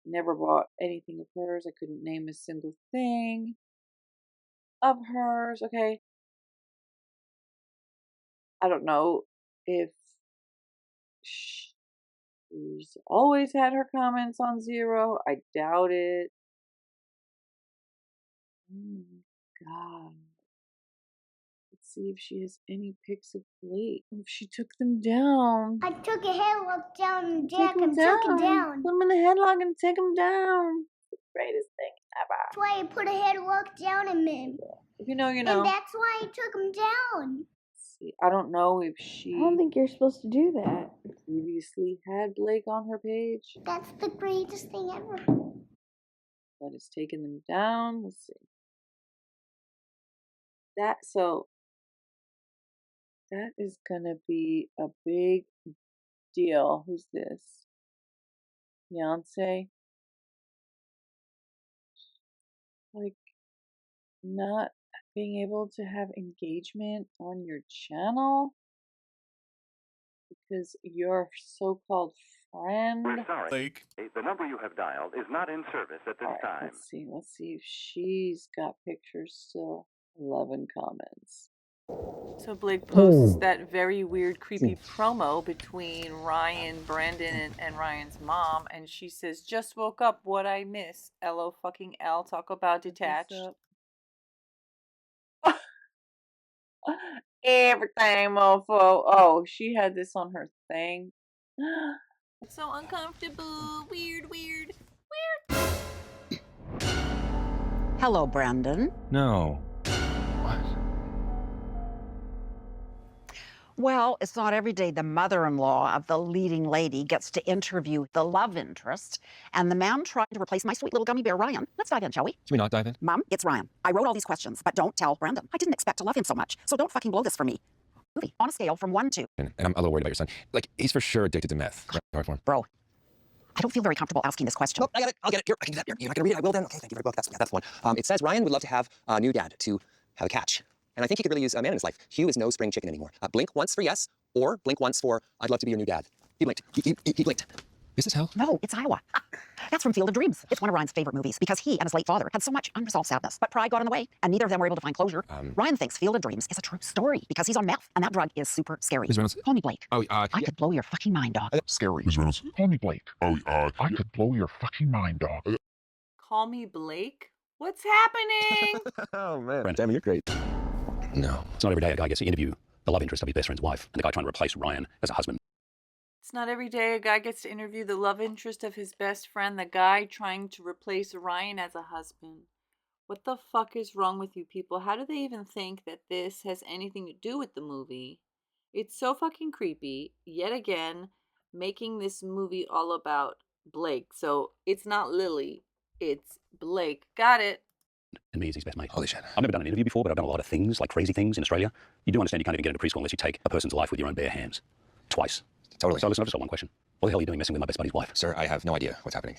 never bought anything of hers. I couldn't name a single thing of hers. Okay. I don't know if she's always had her comments on zero. I doubt it. Oh my God. Let's see if she has any pics of Blake. Oh, if she took them down. I took a headlock down and Take Jack them and down. took it down. Put them in the headlock and take them down. It's the greatest thing ever. That's why I put a headlock down in him. If you know, you know. And that's why I took him down. See, I don't know if she. I don't think you're supposed to do that. Previously had Blake on her page. That's the greatest thing ever. But it's taken them down. Let's see. That is gonna be a big deal. Who's this? Beyonce? Like, not being able to have engagement on your channel because your so-called friend. We're sorry. Blake. The number you have dialed is not in service at this time. Let's see if she's got pictures still. 11 comments. So Blake posts that very weird, creepy promo between Ryan, Brandon, and Ryan's mom, and she says, "Just woke up. What I miss? LO fucking L. Talk about detached." Everything, mofo. Oh, she had this on her thing. So uncomfortable. Weird. Hello, Brandon. No. What? Well, it's not every day the mother-in-law of the leading lady gets to interview the love interest, and the man trying to replace my sweet little gummy bear, Ryan. Let's dive in, shall we? Should we not dive in? Mom, it's Ryan. I wrote all these questions, but don't tell Brandon. I didn't expect to love him so much, so don't fucking blow this for me. Movie, on a scale from 1 to... And I'm a little worried about your son. Like, he's for sure addicted to meth. Hard for him. Bro, I don't feel very comfortable asking this question. Nope, I got it. I'll get it. Here, I can do that. You're not going to read it. I will then. Okay, thank you very much. That's the one. It says Ryan would love to have a new dad to have a catch. And I think he could really use a man in his life. Hugh is no spring chicken anymore. Blink once for yes, or blink once for I'd love to be your new dad. He blinked. He blinked. Is this hell? No, it's Iowa. That's from Field of Dreams. It's one of Ryan's favorite movies because he and his late father had so much unresolved sadness. But pride got in the way, and neither of them were able to find closure. Ryan thinks Field of Dreams is a true story because he's on meth, and that drug is super scary. Ms. Reynolds? Call me Blake. Oh, I could blow your fucking mind, dog. Scary. Ms. Reynolds? Call me Blake. Oh, I could blow your fucking mind, dog. Call me Blake? What's happening? Oh, man. Tammy, you're great. No. It's not every day a guy gets to interview the love interest of his best friend's wife, and the guy trying to replace Ryan as a husband. It's not every day a guy gets to interview the love interest of his best friend, the guy trying to replace Ryan as a husband. What the fuck is wrong with you people? How do they even think that this has anything to do with the movie? It's so fucking creepy. Yet again, making this movie all about Blake. So it's not Lily, it's Blake. Got it. And me as his best mate. Holy shit. I've never done an interview before, but I've done a lot of things, like crazy things in Australia. You do understand you can't even get into preschool unless you take a person's life with your own bare hands. Twice. Totally. So listen, I've just got one question. What the hell are you doing messing with my best buddy's wife? Sir, I have no idea what's happening.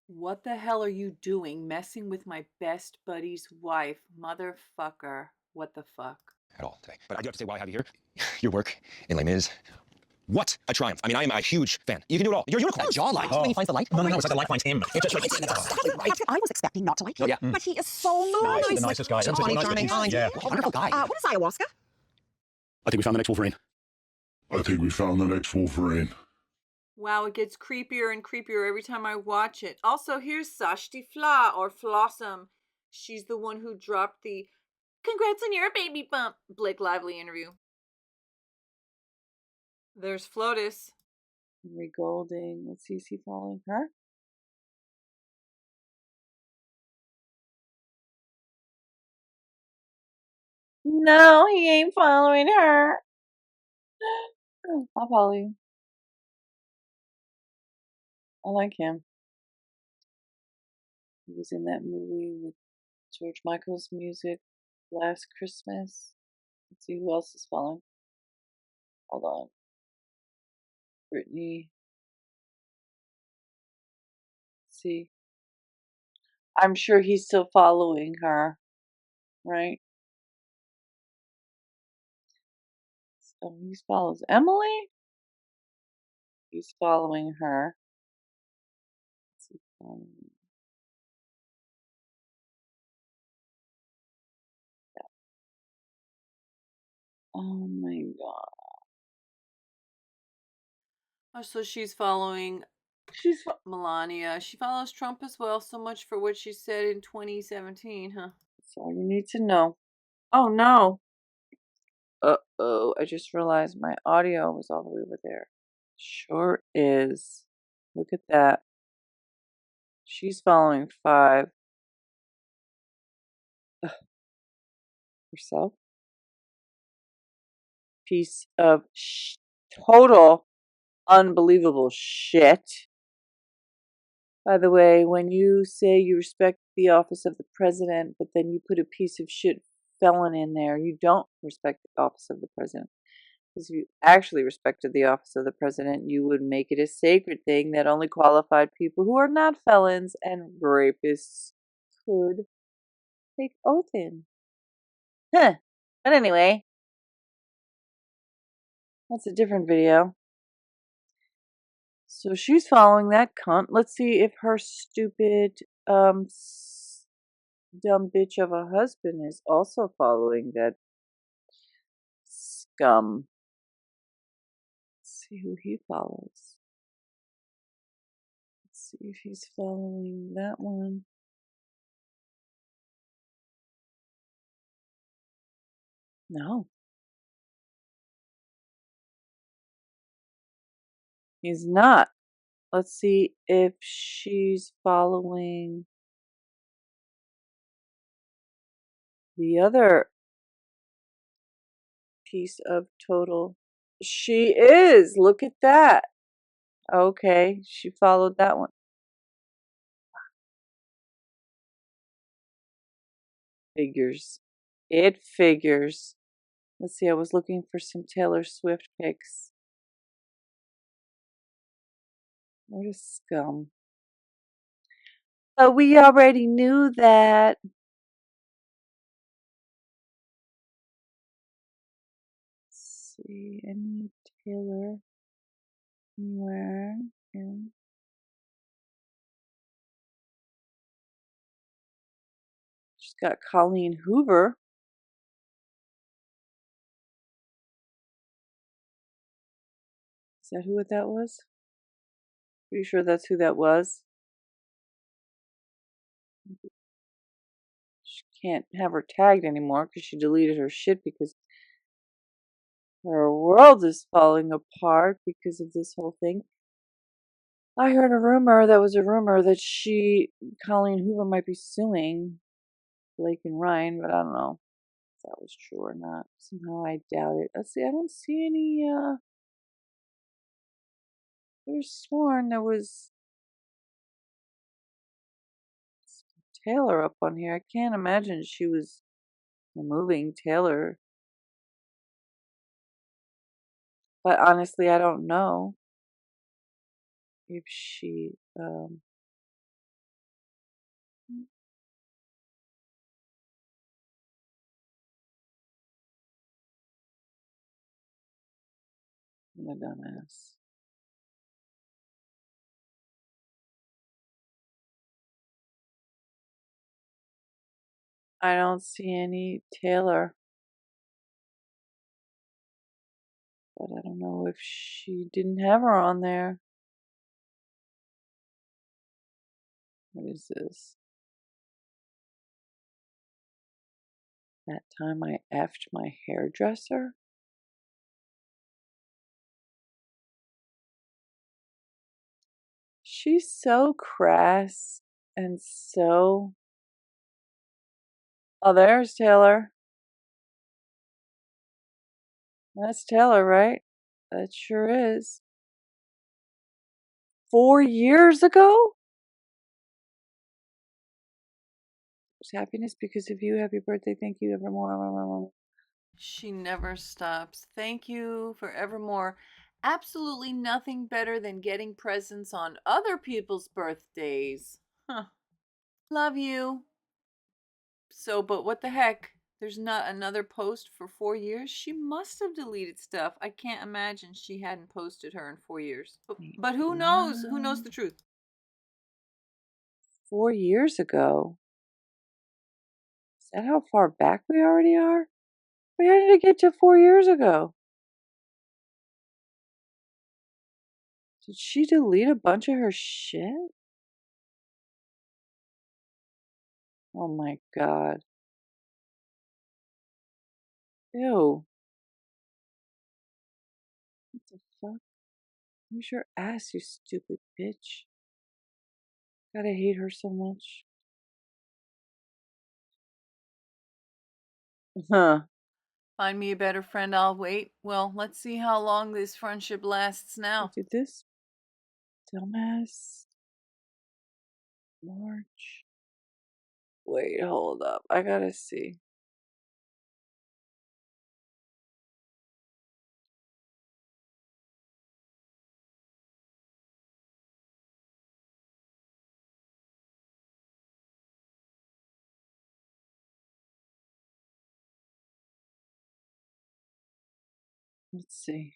What the hell are you doing messing with my best buddy's wife? Motherfucker. What the fuck? At all today. But I do have to say why I have you here. Your work in Les Mis. What a triumph. I mean, I am a huge fan. You can do it all. You're a unicorn. That jawline. Oh. When he finds the light? No, it's like the light finds him. It's just like, it's Right. I was expecting not to like him, yeah. but he is so nice. He's the nicest guy. Funny, charming, kind. Yeah. Wonderful guy. What is ayahuasca? I think we found the next Wolverine. I think we found the next Wolverine. Wow, it gets creepier and creepier every time I watch it. Also, here's Sashti Fla, or Flossom. She's the one who dropped the "Congrats on your baby bump" Blake Lively interview. There's Flotus. Henry Golding. Let's see, is he following her? No, he ain't following her. I'll follow you. I like him. He was in that movie with George Michael's music, Last Christmas. Let's see who else is following. Hold on. Brittany. see. I'm sure he's still following her, right? So he follows Emily. He's following her. Oh my god. Oh, so she's following Melania. She follows Trump as well. So much for what she said in 2017, huh? That's all you need to know. Oh no. Uh-oh. I just realized my audio was all the way over there. Sure is. Look at that. She's following 5. Ugh. Herself. Piece of total unbelievable shit. By the way, when you say you respect the office of the president, but then you put a piece of shit felon in there, you don't respect the office of the president. Because if you actually respected the office of the president, you would make it a sacred thing that only qualified people who are not felons and rapists could take oath in. Huh. But anyway, that's a different video. So she's following that cunt. Let's see if her stupid, dumb bitch of a husband is also following that scum. Let's see who he follows. Let's see if he's following that one. No. He's not. Let's see if she's following the other piece of total. She is. Look at that. Okay, she followed that one. Figures. It figures. Let's see, I was looking for some Taylor Swift pics. What a scum. But we already knew that. Let's see, any Taylor anywhere? Yeah. She's got Colleen Hoover. Is that who that was? Pretty sure that's who that was. She can't have her tagged anymore because she deleted her shit because her world is falling apart because of this whole thing. I heard a rumor that Colleen Hoover might be suing Blake and Ryan, but I don't know if that was true or not. Somehow I doubt it. Let's see, I don't see any, there's sworn there was Taylor up on here. I can't imagine she was removing Taylor. But honestly, I don't know if she, I'm a dumbass. I don't see any Taylor. But I don't know if she didn't have her on there. What is this? That time I effed my hairdresser? She's so crass and so... Oh, there's Taylor. That's Taylor, right? That sure is. 4 years ago? Happiness because of you. Happy birthday. Thank you, evermore. She never stops. Thank you forevermore. Absolutely nothing better than getting presents on other people's birthdays. Huh. Love you. So, but what the heck? There's not another post for 4 years? She must have deleted stuff. I can't imagine she hadn't posted her in 4 years. But who knows? Who knows the truth? 4 years ago? Is that how far back we already are? Wait, how did it get to 4 years ago? Did she delete a bunch of her shit? Oh my god. Ew. What the fuck? Use your ass, you stupid bitch. God, I hate her so much. Huh. Find me a better friend, I'll wait. Well, let's see how long this friendship lasts now. Did this dumbass March? Wait, hold up. I gotta see. Let's see.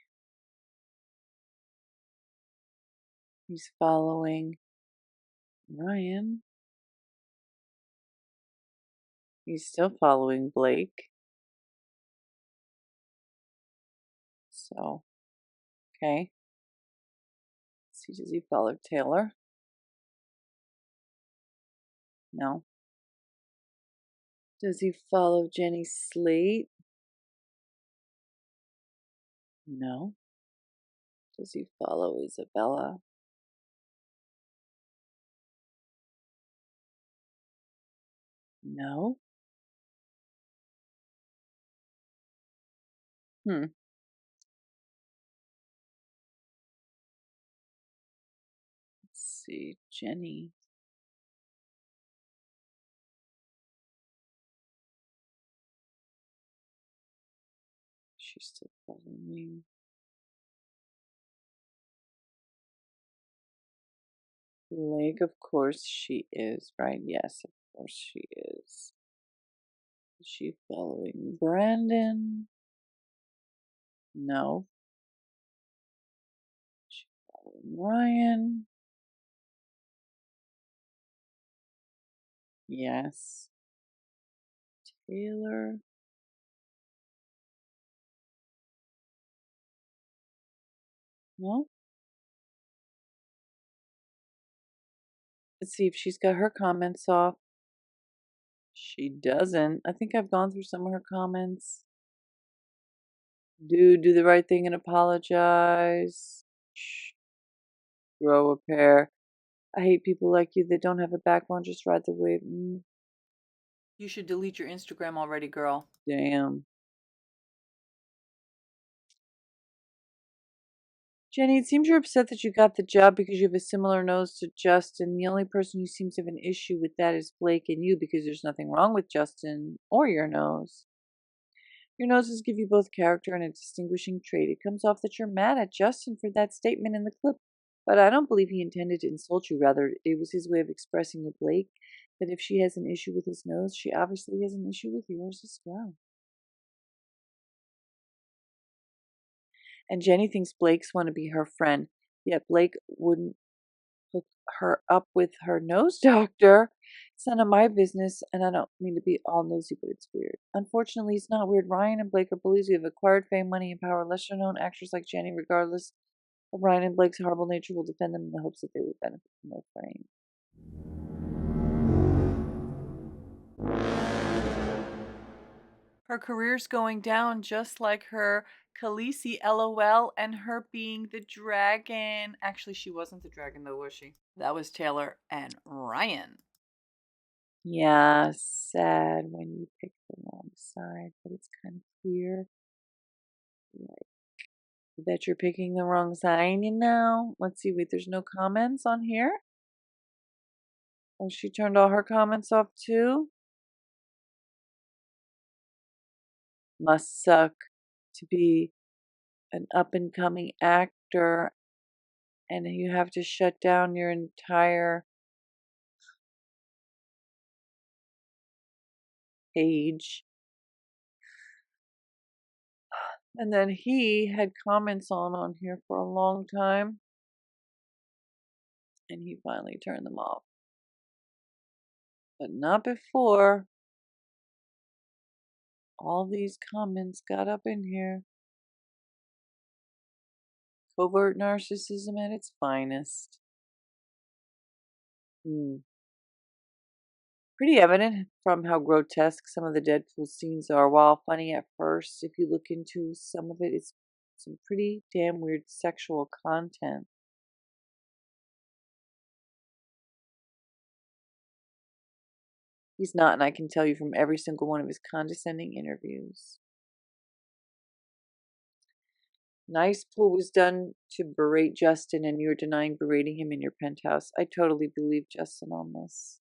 He's following Ryan. He's still following Blake. So, okay. Let's see, does he follow Taylor? No. Does he follow Jenny Slate? No. Does he follow Isabella? No. Hmm. Let's see, Jenny. She's still following. Blake, of course she is, right? Yes, of course she is. Is she following Brandon? No. Is she following Ryan? Yes. Taylor? No. Let's see if she's got her comments off. She doesn't. I think I've gone through some of her comments. Do the right thing and apologize. Shh. Grow a pair. I hate people like you that don't have a backbone, just ride the wave. You should delete your Instagram already, girl. Damn. Jenny, it seems you're upset that you got the job because you have a similar nose to Justin. The only person who seems to have an issue with that is Blake and you, because there's nothing wrong with Justin or your nose. Your noses give you both character and a distinguishing trait. It comes off that you're mad at Justin for that statement in the clip, but I don't believe he intended to insult you. Rather, it was his way of expressing to Blake that if she has an issue with his nose, she obviously has an issue with yours as well. And Jenny thinks Blake's want to be her friend, yet Blake wouldn't hook her up with her nose doctor. It's none of my business, and I don't mean to be all nosy, but it's weird. Unfortunately, it's not weird. Ryan and Blake are bullies who have acquired fame, money, and power. Lesser known actors like Jenny, regardless of Ryan and Blake's horrible nature, will defend them in the hopes that they will benefit from their fame. Her career's going down just like her Khaleesi, LOL, and her being the dragon. Actually, she wasn't the dragon though, was she? That was Taylor and Ryan. Yeah, sad when you pick the wrong side, but it's kind of clear, like, that you're picking the wrong side, you know? Let's see, wait, there's no comments on here? Oh, she turned all her comments off too? Must suck to be an up-and-coming actor and you have to shut down your entire page. And then he had comments on here for a long time, and he finally turned them off. But not before all these comments got up in here. Covert narcissism at its finest. Pretty evident from how grotesque some of the Deadpool scenes are. While funny at first, if you look into some of it, it's some pretty damn weird sexual content. He's not, and I can tell you from every single one of his condescending interviews. Nice pool was done to berate Justin, and you're denying berating him in your penthouse. I totally believe Justin on this.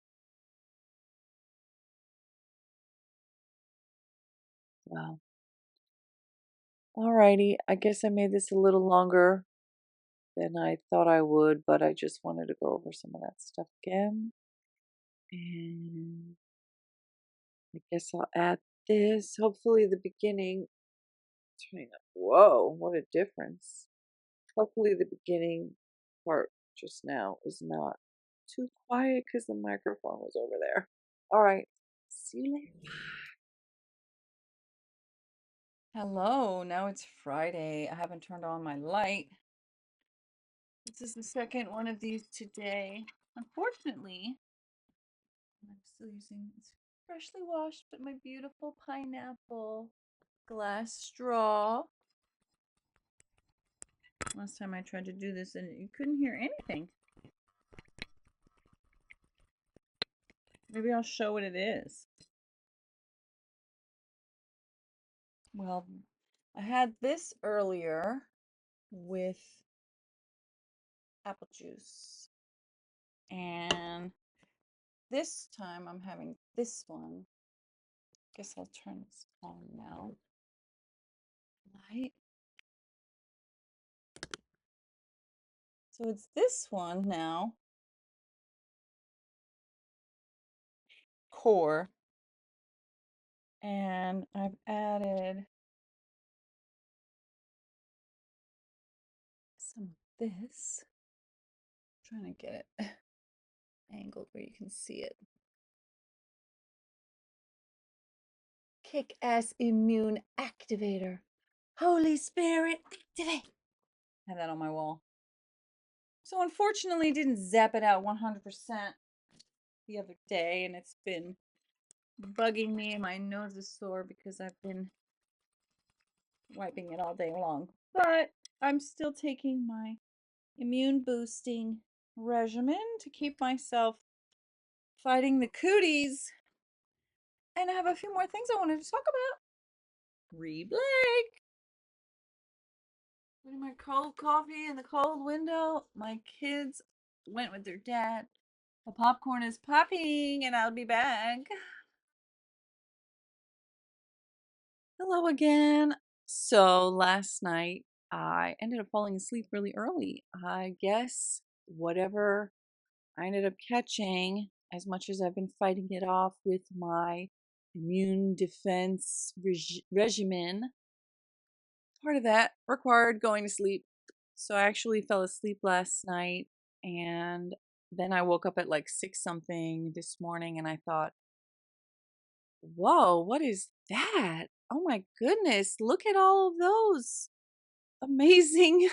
Wow. Alrighty, I guess I made this a little longer than I thought I would, but I just wanted to go over some of that stuff again. And I guess I'll add this. Hopefully the beginning, whoa, what a difference. Hopefully the beginning part just now is not too quiet because the microphone was over there. All right, see you later. Hello, now it's Friday. I haven't turned on my light. This is the second one of these today. Unfortunately, I'm still using it's freshly washed, but my beautiful pineapple glass straw. Last time I tried to do this and you couldn't hear anything. Maybe I'll show what it is. Well, I had this earlier with apple juice. And this time I'm having this one. Guess I'll turn this on now. Light. So it's this one now. Core. And I've added some of this. I'm trying to get it angled where you can see it. Kick-ass immune activator. Holy Spirit, activate. I have that on my wall. So unfortunately, didn't zap it out 100% the other day, and it's been bugging me, and my nose is sore because I've been wiping it all day long. But I'm still taking my immune boosting regimen to keep myself fighting the cooties. And I have a few more things I wanted to talk about. Blake. Putting my cold coffee in the cold window. My kids went with their dad. The popcorn is popping, and I'll be back. Hello again. So last night I ended up falling asleep really early. I guess whatever I ended up catching, as much as I've been fighting it off with my immune defense regimen, part of that required going to sleep. So I actually fell asleep last night, and then I woke up at like 6 something this morning, and I thought, whoa, what is that? Oh my goodness, look at all of those. Amazing.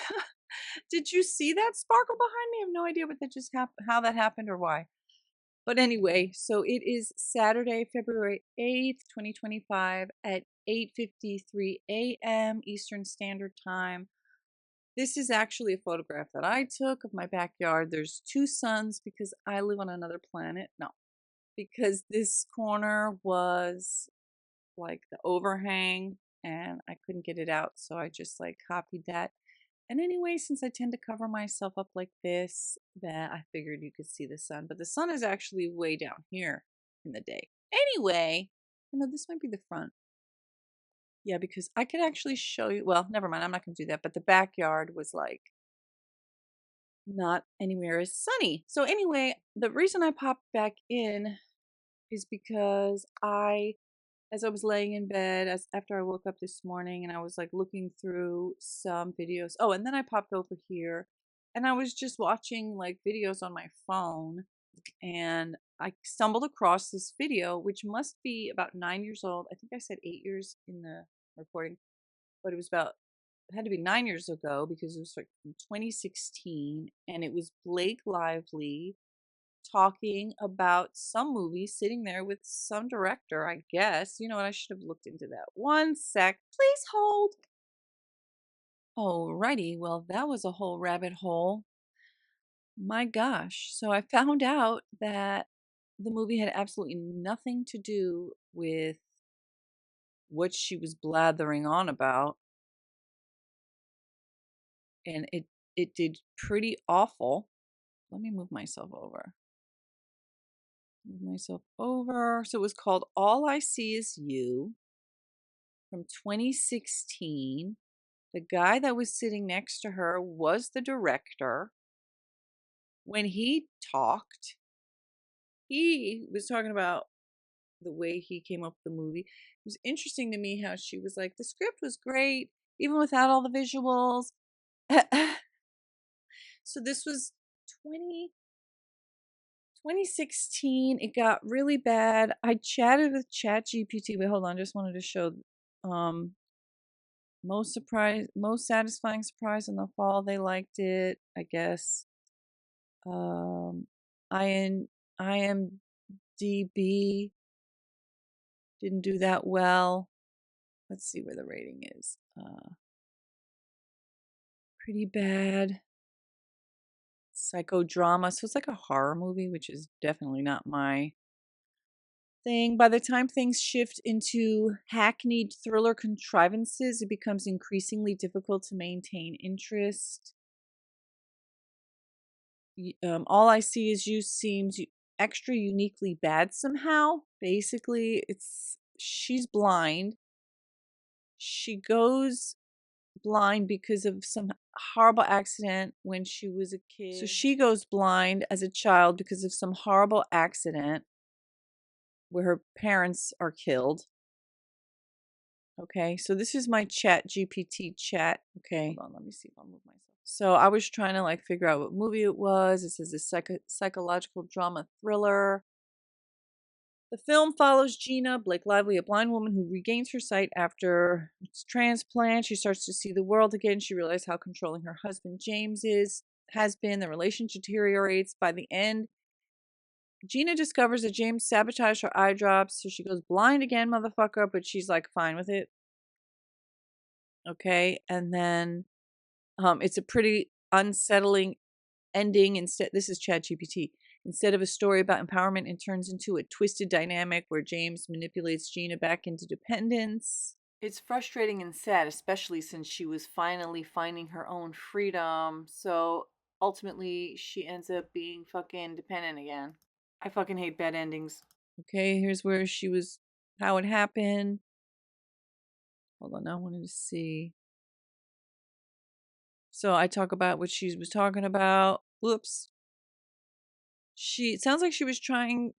Did you see that sparkle behind me? I have no idea what that just happened, how that happened or why. But anyway, so it is Saturday, February 8th, 2025 at 8:53 a.m. Eastern Standard Time. This is actually a photograph that I took of my backyard. There's 2 suns because I live on another planet. No, because this corner was like the overhang and I couldn't get it out. So I just like copied that. And anyway, since I tend to cover myself up like this, that I figured you could see the sun. But the sun is actually way down here in the day. Anyway, I know this might be the front. Yeah, because I could actually show you. Well, never mind. I'm not going to do that. But the backyard was like not anywhere as sunny. So anyway, the reason I popped back in is because as I was laying in bed, after I woke up this morning, and I was like looking through some videos. Oh, and then I popped over here, and I was just watching like videos on my phone, and I stumbled across this video, which must be about 9 years old. I think I said 8 years in the recording, but it had to be 9 years ago because it was like from 2016, and it was Blake Lively talking about some movie, sitting there with some director, I guess. You know what? I should have looked into that. One sec. Please hold. Alrighty. Well, that was a whole rabbit hole. My gosh. So I found out that the movie had absolutely nothing to do with what she was blathering on about. And it did pretty awful. Let me move myself over. So it was called All I See Is You from 2016. The guy that was sitting next to her was the director. When he talked, he was talking about the way he came up with the movie. It was interesting to me how she was like, the script was great, even without all the visuals. So this was 2016. It got really bad. I chatted with ChatGPT. Wait, hold on. Just wanted to show most satisfying surprise in the fall. They liked it, I guess. IMDb didn't do that well. Let's see where the rating is. Pretty bad. Psychodrama. So it's like a horror movie, which is definitely not my thing. By the time things shift into hackneyed thriller contrivances, it becomes increasingly difficult to maintain interest. All I See Is You seems extra uniquely bad somehow. Basically, she's blind. She goes blind because of some horrible accident when she was a kid. So she goes blind as a child because of some horrible accident where her parents are killed. Okay, so this is my chat GPT chat. Okay, hold on, let me see if I'll move myself. So I was trying to like figure out what movie it was. It says a psychological drama thriller. The film follows Gina, Blake Lively, a blind woman who regains her sight after its transplant. She starts to see the world again. She realizes how controlling her husband James has been. The relationship deteriorates. By the end, Gina discovers that James sabotaged her eye drops, so she goes blind again, motherfucker, but she's like fine with it. Okay, and then it's a pretty unsettling ending. Instead, this is ChatGPT. Instead of a story about empowerment, it turns into a twisted dynamic where James manipulates Gina back into dependence. It's frustrating and sad, especially since she was finally finding her own freedom. So ultimately, she ends up being fucking dependent again. I fucking hate bad endings. Okay, here's where how it happened. Hold on, I wanted to see. So I talk about what she was talking about. Whoops. Definitely sounds like she was trying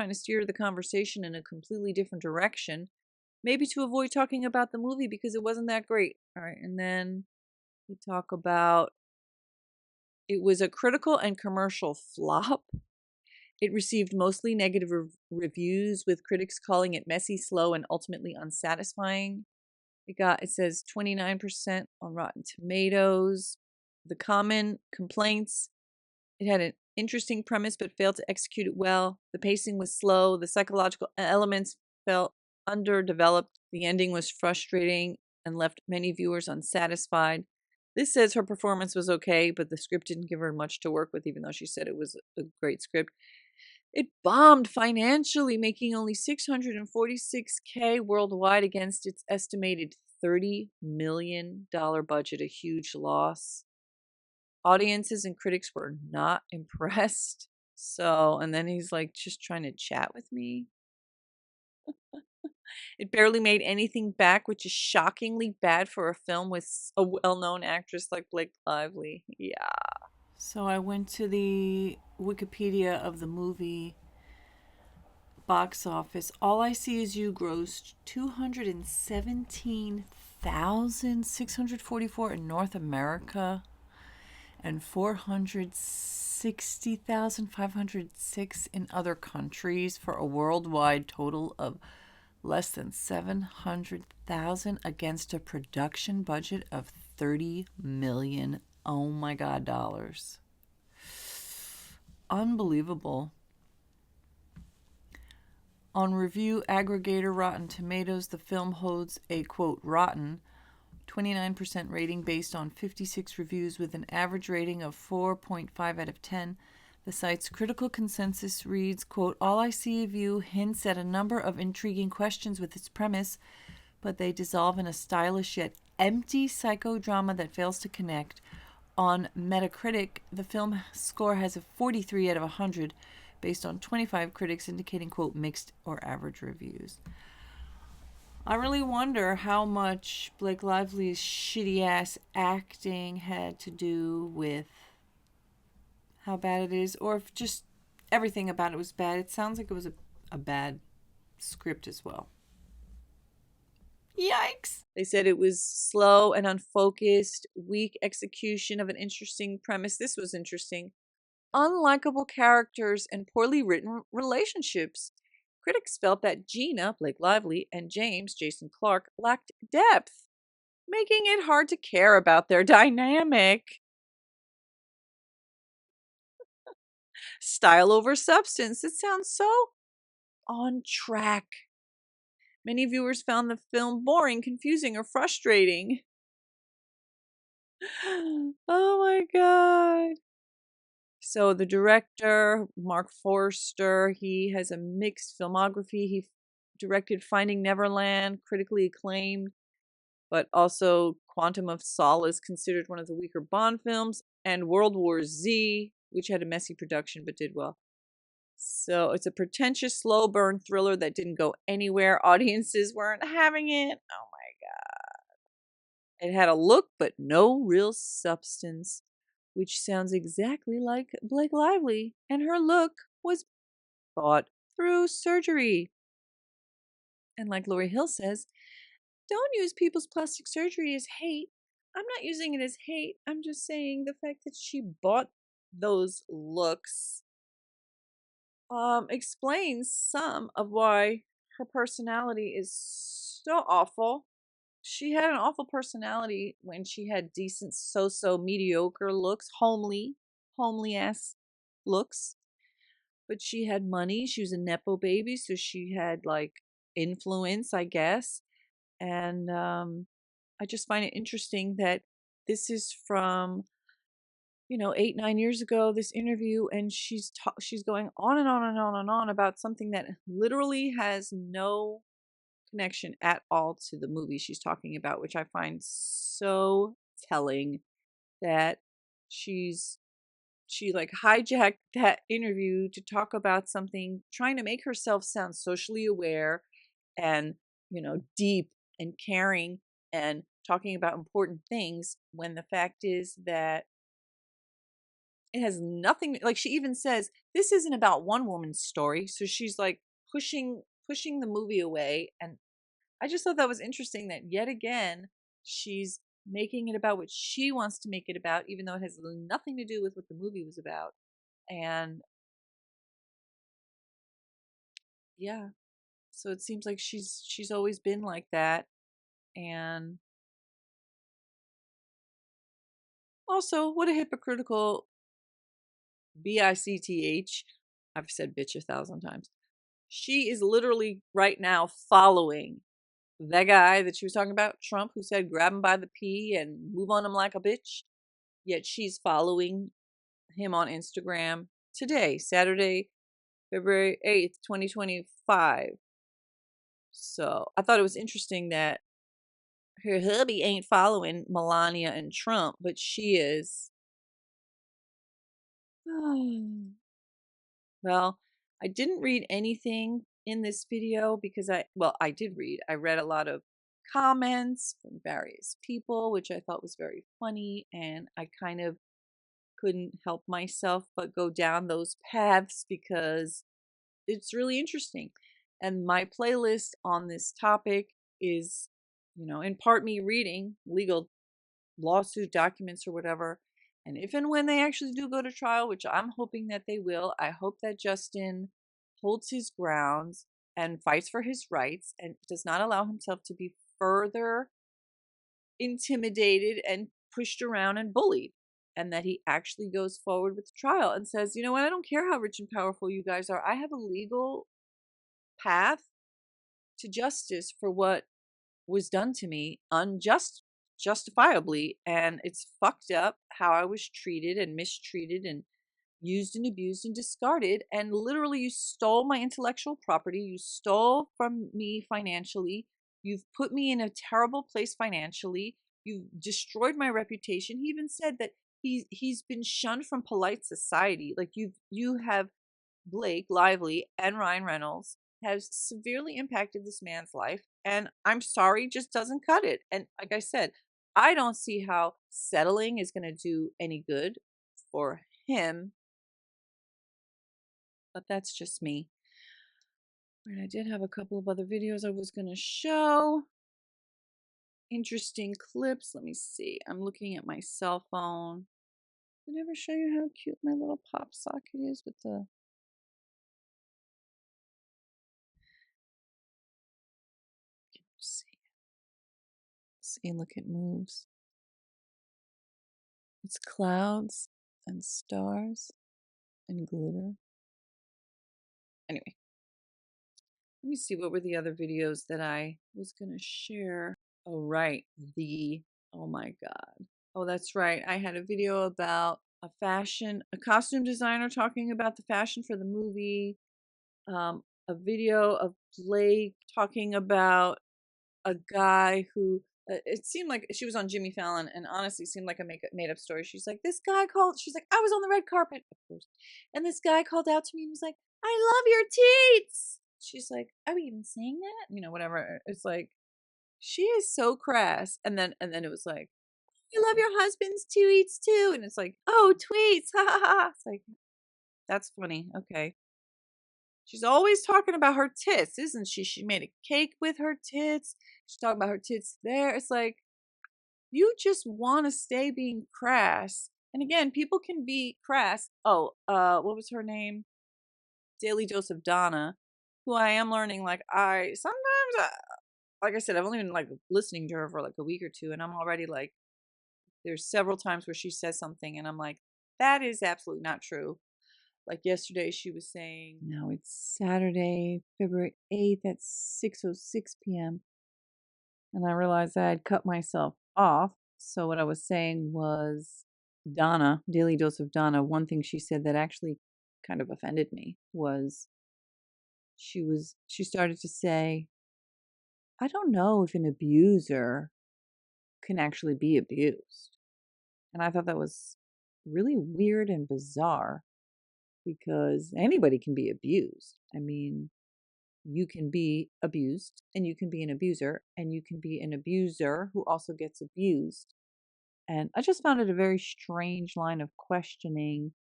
to steer the conversation in a completely different direction. Maybe to avoid talking about the movie because it wasn't that great. All right, and then we talk about it was a critical and commercial flop. It received mostly negative reviews, with critics calling it messy, slow, and ultimately unsatisfying. It says 29% on Rotten Tomatoes. The common complaints: it had an interesting premise but failed to execute it well. The pacing was slow. The psychological elements felt underdeveloped. The ending was frustrating and left many viewers unsatisfied. This says her performance was okay, but the script didn't give her much to work with, even though she said it was a great script. It bombed financially, making only $646K worldwide against its estimated $30 million budget, a huge loss. Audiences and critics were not impressed. So, and then he's like just trying to chat with me. It barely made anything back, which is shockingly bad for a film with a well-known actress like Blake Lively. Yeah. So I went to the Wikipedia of the movie box office. All I See Is You grossed 217,644 in North America and 460,506 in other countries for a worldwide total of less than 700,000 against a production budget of 30 million. Oh my God, dollars. Unbelievable. On review aggregator Rotten Tomatoes, the film holds a, quote, rotten 29% rating based on 56 reviews with an average rating of 4.5 out of 10. The site's critical consensus reads, quote, all I see of you hints at a number of intriguing questions with its premise, but they dissolve in a stylish yet empty psychodrama that fails to connect. On Metacritic, the film score has a 43 out of 100 based on 25 critics indicating, quote, mixed or average reviews. I really wonder how much Blake Lively's shitty-ass acting had to do with how bad it is, or if just everything about it was bad. It sounds like it was a bad script as well. Yikes! They said it was slow and unfocused, weak execution of an interesting premise. This was interesting. Unlikable characters and poorly written relationships. Critics felt that Gina, Blake Lively, and James, Jason Clarke, lacked depth, making it hard to care about their dynamic. Style over substance. It sounds so on track. Many viewers found the film boring, confusing, or frustrating. Oh my God. So the director, Marc Forster, he has a mixed filmography. He directed Finding Neverland, critically acclaimed, but also Quantum of Solace, considered one of the weaker Bond films, and World War Z, which had a messy production but did well. So it's a pretentious, slow burn thriller that didn't go anywhere. Audiences weren't having it. Oh my God. It had a look but no real substance, which sounds exactly like Blake Lively, and her look was bought through surgery. And like Laurie Hill says, don't use people's plastic surgery as hate. I'm not using it as hate. I'm just saying the fact that she bought those looks explains some of why her personality is so awful. She had an awful personality when she had decent, so-so, mediocre looks, homely ass looks. But she had money. She was a Nepo baby, so she had like influence, I guess. And I just find it interesting that this is from 8-9 years ago, this interview, and she's going on and on and on and on about something that literally has no connection at all to the movie she's talking about, which I find so telling that she like hijacked that interview to talk about something, trying to make herself sound socially aware and, deep and caring and talking about important things, when the fact is that it has nothing, like she even says this isn't about one woman's story, so she's like pushing the movie away. And I just thought that was interesting that yet again she's making it about what she wants to make it about, even though it has nothing to do with what the movie was about. And yeah, so it seems like she's always been like that. And also, what a hypocritical BICTH. I've said bitch 1,000 times. She is literally right now following that guy that she was talking about, Trump, who said grab him by the pee and move on him like a bitch. Yet she's following him on Instagram today, Saturday, February 8th, 2025. So I thought it was interesting that her hubby ain't following Melania and Trump, but she is. Well, I didn't read anything in this video because I read a lot of comments from various people, which I thought was very funny, and I kind of couldn't help myself but go down those paths because it's really interesting. And my playlist on this topic is, in part me reading legal lawsuit documents or whatever. And if and when they actually do go to trial, which I'm hoping that they will, I hope that Justin holds his grounds and fights for his rights and does not allow himself to be further intimidated and pushed around and bullied. And that he actually goes forward with the trial and says, you know what, I don't care how rich and powerful you guys are. I have a legal path to justice for what was done to me justifiably, and it's fucked up how I was treated and mistreated and used and abused and discarded, and literally you stole my intellectual property, you stole from me financially, you've put me in a terrible place financially, you've destroyed my reputation. He even said that he's been shunned from polite society. Like you have Blake Lively and Ryan Reynolds has severely impacted this man's life, and I'm sorry, just doesn't cut it. And like I said, I don't see how settling is going to do any good for him, but that's just me. And I did have a couple of other videos I was going to show. Interesting clips. Let me see. I'm looking at my cell phone. Did I ever show you how cute my little pop socket is with the... See, look, it moves. It's clouds and stars and glitter. Anyway, let me see, what were the other videos that I was going to share? Oh, right. Oh my God. Oh, that's right. I had a video about a costume designer talking about the fashion for the movie. A video of Blake talking about a guy who it seemed like she was on Jimmy Fallon, and honestly seemed like a made up story. She's like, she's like, I was on the red carpet, of course, and this guy called out to me and was like, I love your teats. She's like, are we even saying that? Whatever. It's like, she is so crass. And then it was like, I love your husband's tweets too. And it's like, oh, tweets. Ha ha ha. It's like, that's funny. Okay. She's always talking about her tits, isn't she? She made a cake with her tits. She's talking about her tits there. It's like, you just want to stay being crass. And again, people can be crass. Oh, what was her name? Daily Dose of Donna, who I am learning, like, like I said, I've only been like listening to her for like a week or two, and I'm already like, there's several times where she says something and I'm like, that is absolutely not true. Like yesterday she was saying, now it's Saturday, February 8th at 6:06 p.m. And I realized I had cut myself off. So what I was saying was, Donna, Daily Dose of Donna, one thing she said that actually kind of offended me was she started to say, I don't know if an abuser can actually be abused. And I thought that was really weird and bizarre, because anybody can be abused. I mean, you can be abused and you can be an abuser, and you can be an abuser who also gets abused. And I just found it a very strange line of questioning,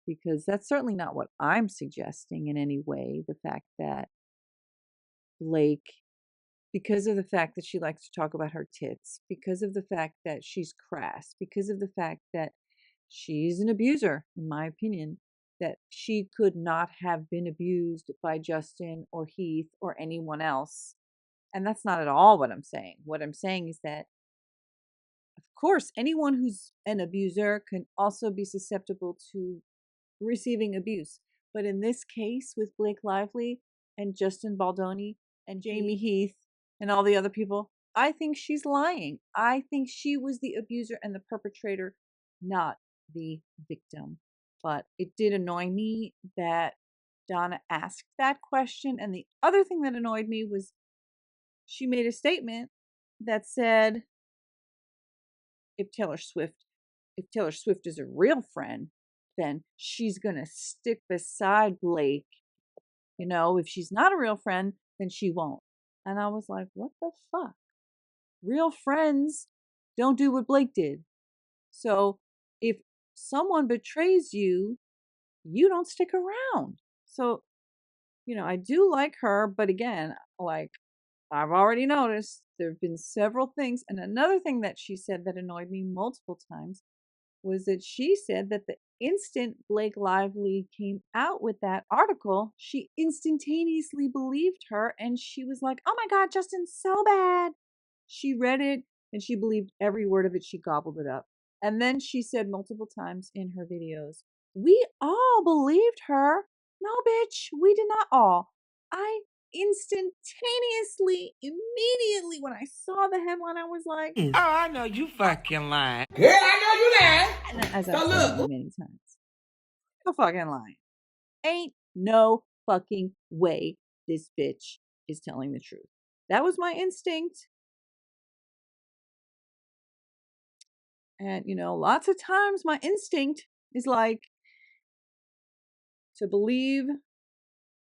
because that's certainly not what I'm suggesting in any way. The fact that Blake, because of the fact that she likes to talk about her tits, because of the fact that she's crass, because of the fact that she's an abuser, in my opinion, that she could not have been abused by Justin or Heath or anyone else. And that's not at all what I'm saying. What I'm saying is that, of course, anyone who's an abuser can also be susceptible to receiving abuse. But in this case, with Blake Lively and Justin Baldoni and Jamie Heath and all the other people, I think she's lying. I think she was the abuser and the perpetrator, not the victim. But it did annoy me that Donna asked that question. And the other thing that annoyed me was she made a statement that said, if Taylor Swift is a real friend, then she's going to stick beside Blake You know, if she's not a real friend, then she won't. And I was like, what the fuck? Real friends don't do what Blake did. So if someone betrays you, you don't stick around. So, you know, I do like her, but again, like I've already noticed there have been several things. And another thing that she said that annoyed me multiple times was that she said that the instant Blake Lively came out with that article, she instantaneously believed her. And she was like, oh my God, Justin's so bad. She read it and she believed every word of it. She gobbled it up. And then she said multiple times in her videos, we all believed her. No, bitch, we did not all. I instantaneously, immediately, when I saw the headline, I was like, oh, I know you fucking lying. Girl, I know you lying. And as I've said many times, no fucking lying. Ain't no fucking way this bitch is telling the truth. That was my instinct. And, you know, lots of times my instinct is like to believe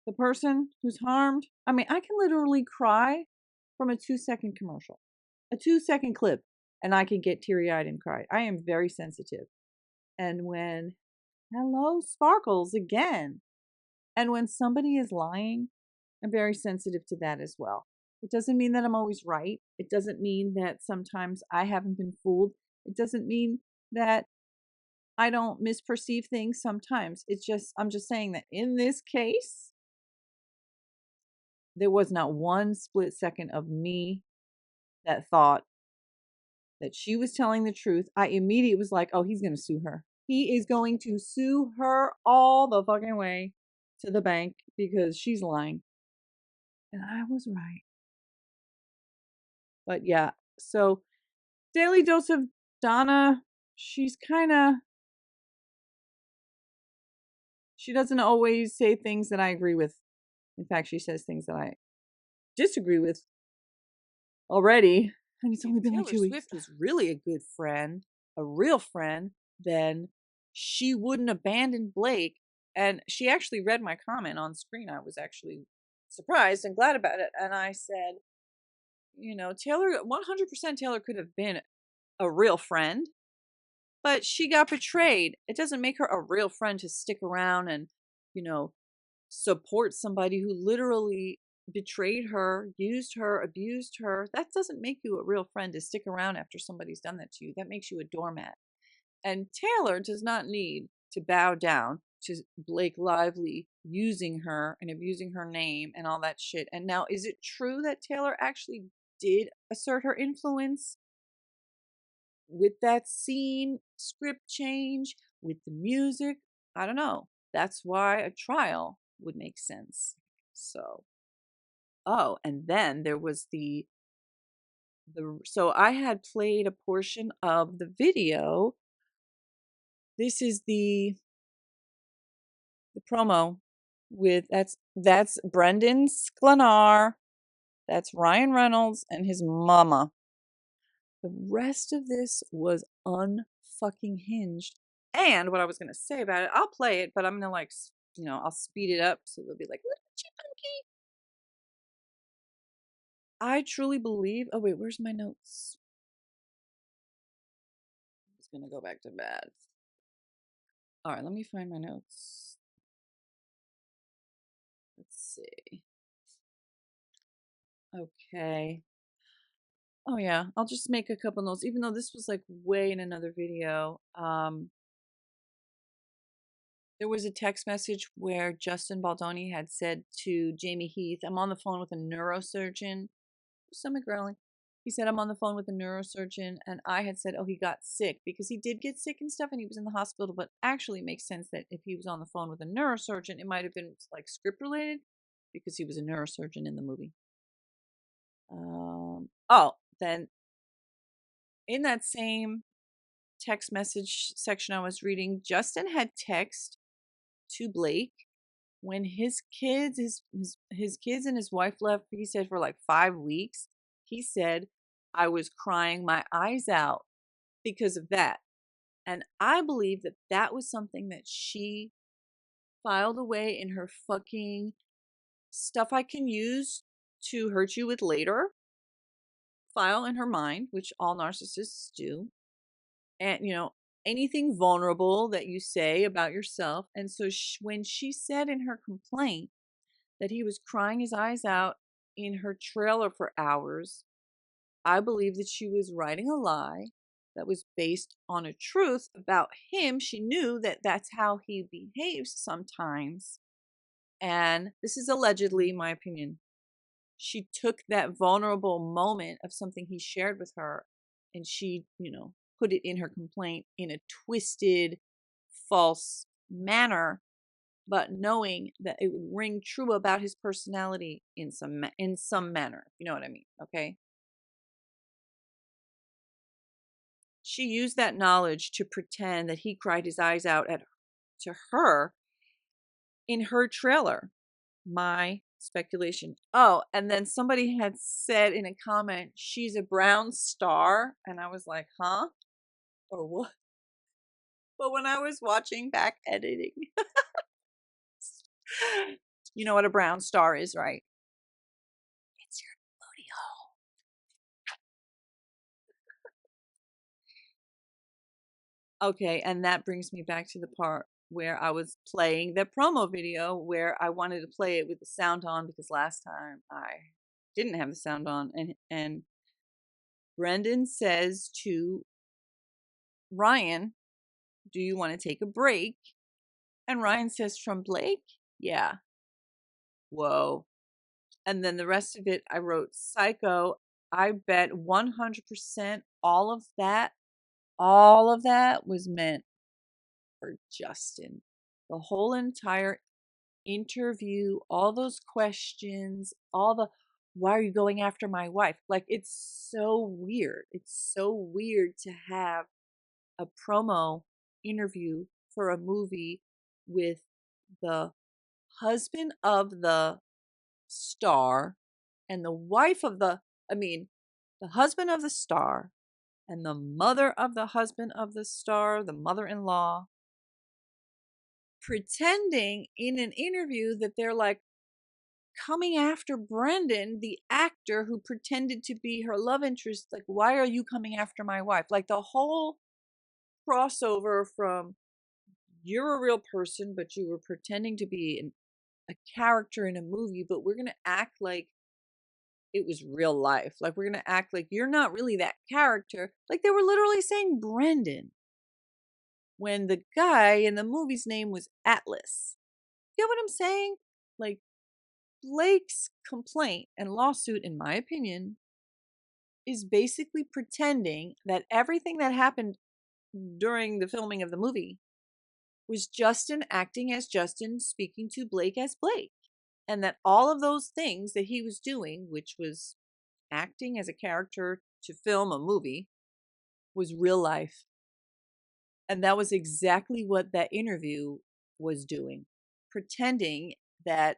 the person who's harmed. I mean, I can literally cry from a 2-second commercial, a 2-second clip, and I can get teary eyed and cry. I am very sensitive. And when, hello, Sparkles again. And when somebody is lying, I'm very sensitive to that as well. It doesn't mean that I'm always right. It doesn't mean that sometimes I haven't been fooled. It doesn't mean that I don't misperceive things sometimes. It's just, I'm just saying that in this case, there was not one split second of me that thought that she was telling the truth. I immediately was like, oh, he's going to sue her. He is going to sue her all the fucking way to the bank because she's lying. And I was right. But yeah, so Daily Dose of Donna, she's kind of, she doesn't always say things that I agree with. In fact, she says things that I disagree with already. And it's only been like 2 weeks. Taylor Swift was really a good friend, a real friend, then she wouldn't abandon Blake. And she actually read my comment on screen. I was actually surprised and glad about it. And I said, you know, Taylor, 100% Taylor could have been a real friend, but she got betrayed. It doesn't make her a real friend to stick around and, you know, support somebody who literally betrayed her, used her, abused her. That doesn't make you a real friend to stick around after somebody's done that to you. That makes you a doormat. And Taylor does not need to bow down to Blake Lively using her and abusing her name and all that shit. And now, is it true that Taylor actually did assert her influence with that scene, script change, with the music? I don't know. That's why a trial would make sense. So, oh, and then there was so I had played a portion of the video. This is the promo with that's Brendan Sklenar, that's Ryan Reynolds and his mama. The rest of this was unfucking hinged. And what I was gonna say about it, I'll play it, but I'm gonna like, you know, I'll speed it up so they'll be like, little chipmunky. I truly believe. Oh wait, where's my notes? I'm just gonna go back to bed. All right, let me find my notes. Let's see. Okay. Oh yeah, I'll just make a couple notes, even though this was like way in another video. There was a text message where Justin Baldoni had said to Jamie Heath, I'm on the phone with a neurosurgeon. Stomach growling. He said, I'm on the phone with a neurosurgeon. And I had said, oh, he got sick, because he did get sick and stuff and he was in the hospital. But actually it makes sense that if he was on the phone with a neurosurgeon, it might have been like script related because he was a neurosurgeon in the movie. Oh, then in that same text message section I was reading, Justin had text to Blake when his kids, his kids and his wife left. He said for like 5 weeks. He said, I was crying my eyes out because of that. And I believe that that was something that she filed away in her fucking stuff I can use to hurt you with later, file in her mind, which all narcissists do. And, anything vulnerable that you say about yourself. And so when she said in her complaint that he was crying his eyes out in her trailer for hours, I believe that she was writing a lie that was based on a truth about him. She knew that that's how he behaves sometimes. And this is allegedly my opinion. She took that vulnerable moment of something he shared with her and she, put it in her complaint in a twisted, false manner, but knowing that it would ring true about his personality in some manner. You know what I mean? Okay. She used that knowledge to pretend that he cried his eyes out to her in her trailer. My speculation. Oh, and then somebody had said in a comment, she's a brown star. And I was like, huh? Or what? But when I was watching back editing, you know what a brown star is, right? It's your booty hole. Okay, and that brings me back to the part where I was playing the promo video where I wanted to play it with the sound on because last time I didn't have the sound on. And Brendan says to Ryan, do you want to take a break? And Ryan says, from Blake? Yeah. Whoa. And then the rest of it, I wrote psycho. I bet 100% all of that was meant for Justin. The whole entire interview, all those questions, why are you going after my wife? Like, it's so weird. It's so weird to have a promo interview for a movie with the husband of the star and the wife of the husband of the star and the mother of the husband of the star, the mother-in-law, pretending in an interview that they're like coming after Brendan, the actor who pretended to be her love interest. Like, why are you coming after my wife? Like, the whole crossover from you're a real person, but you were pretending to be a character in a movie, but we're going to act like it was real life. Like, we're going to act like you're not really that character. Like, they were literally saying Brendan when the guy in the movie's name was Atlas. You get what I'm saying? Like, Blake's complaint and lawsuit, in my opinion, is basically pretending that everything that happened during the filming of the movie was Justin acting as Justin, speaking to Blake as Blake. And that all of those things that he was doing, which was acting as a character to film a movie, was real life. And that was exactly what that interview was doing. Pretending that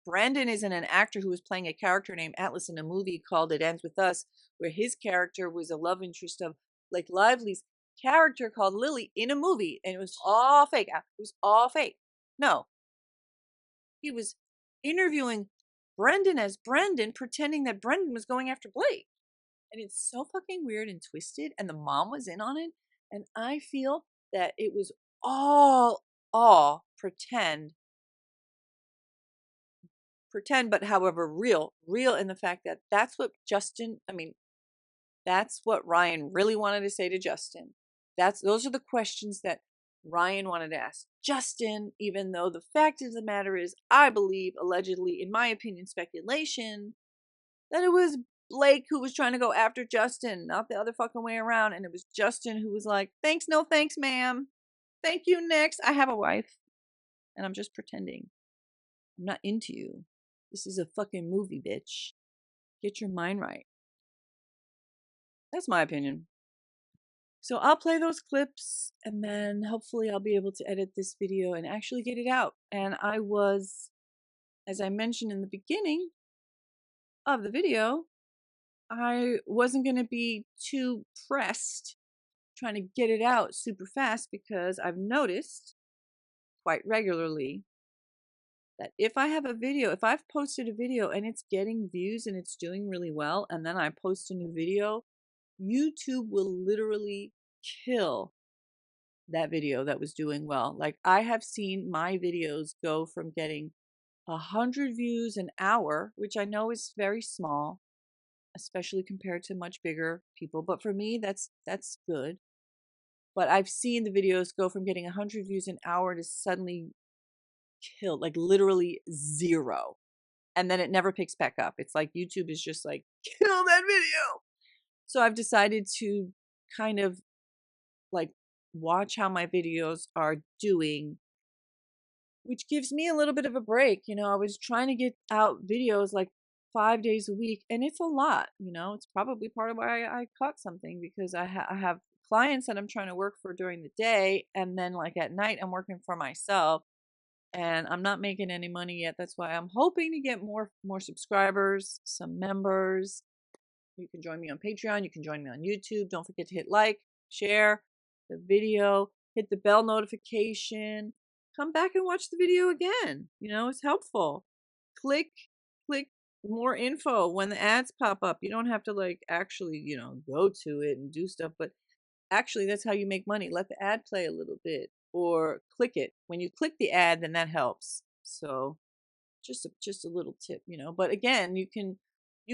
Brandon isn't an actor who was playing a character named Atlas in a movie called It Ends With Us, where his character was a love interest of Blake Lively's character called Lily in a movie. And it was all fake. It was all fake. No. He was interviewing Brendan as Brendan, pretending that Brendan was going after Blake. And it's so fucking weird and twisted. And the mom was in on it. And I feel that it was all pretend, but however real in the fact that that's what that's what Ryan really wanted to say to Justin. Those are the questions that Ryan wanted to ask Justin, even though the fact of the matter is, I believe, allegedly, in my opinion, speculation, that it was Blake who was trying to go after Justin, not the other fucking way around. And it was Justin who was like, thanks, no thanks, ma'am. Thank you, next. I have a wife. And I'm just pretending. I'm not into you. This is a fucking movie, bitch. Get your mind right. That's my opinion. So I'll play those clips and then hopefully I'll be able to edit this video and actually get it out. And I was, as I mentioned in the beginning of the video, I wasn't going to be too pressed trying to get it out super fast because I've noticed quite regularly that if I have a video, if I've posted a video and it's getting views and it's doing really well, and then I post a new video, YouTube will literally kill that video that was doing well. Like, I have seen my videos go from getting 100 views an hour, which I know is very small, especially compared to much bigger people. But for me, that's good. But I've seen the videos go from getting 100 views an hour to suddenly kill, like literally 0. And then it never picks back up. It's like YouTube is just like, kill that video. So I've decided to kind of like watch how my videos are doing, which gives me a little bit of a break. I was trying to get out videos like 5 days a week, and it's a lot. It's probably part of why I caught something, because I have clients that I'm trying to work for during the day, and then like at night I'm working for myself, and I'm not making any money yet. That's why I'm hoping to get more subscribers, some members. You can join me on Patreon. You can join me on YouTube. Don't forget to hit like, share the video, hit the bell notification. Come back and watch the video again. It's helpful. Click more info when the ads pop up. You don't have to like actually, go to it and do stuff, but actually that's how you make money. Let the ad play a little bit or click it. When you click the ad, then that helps. So just a little tip, but again, you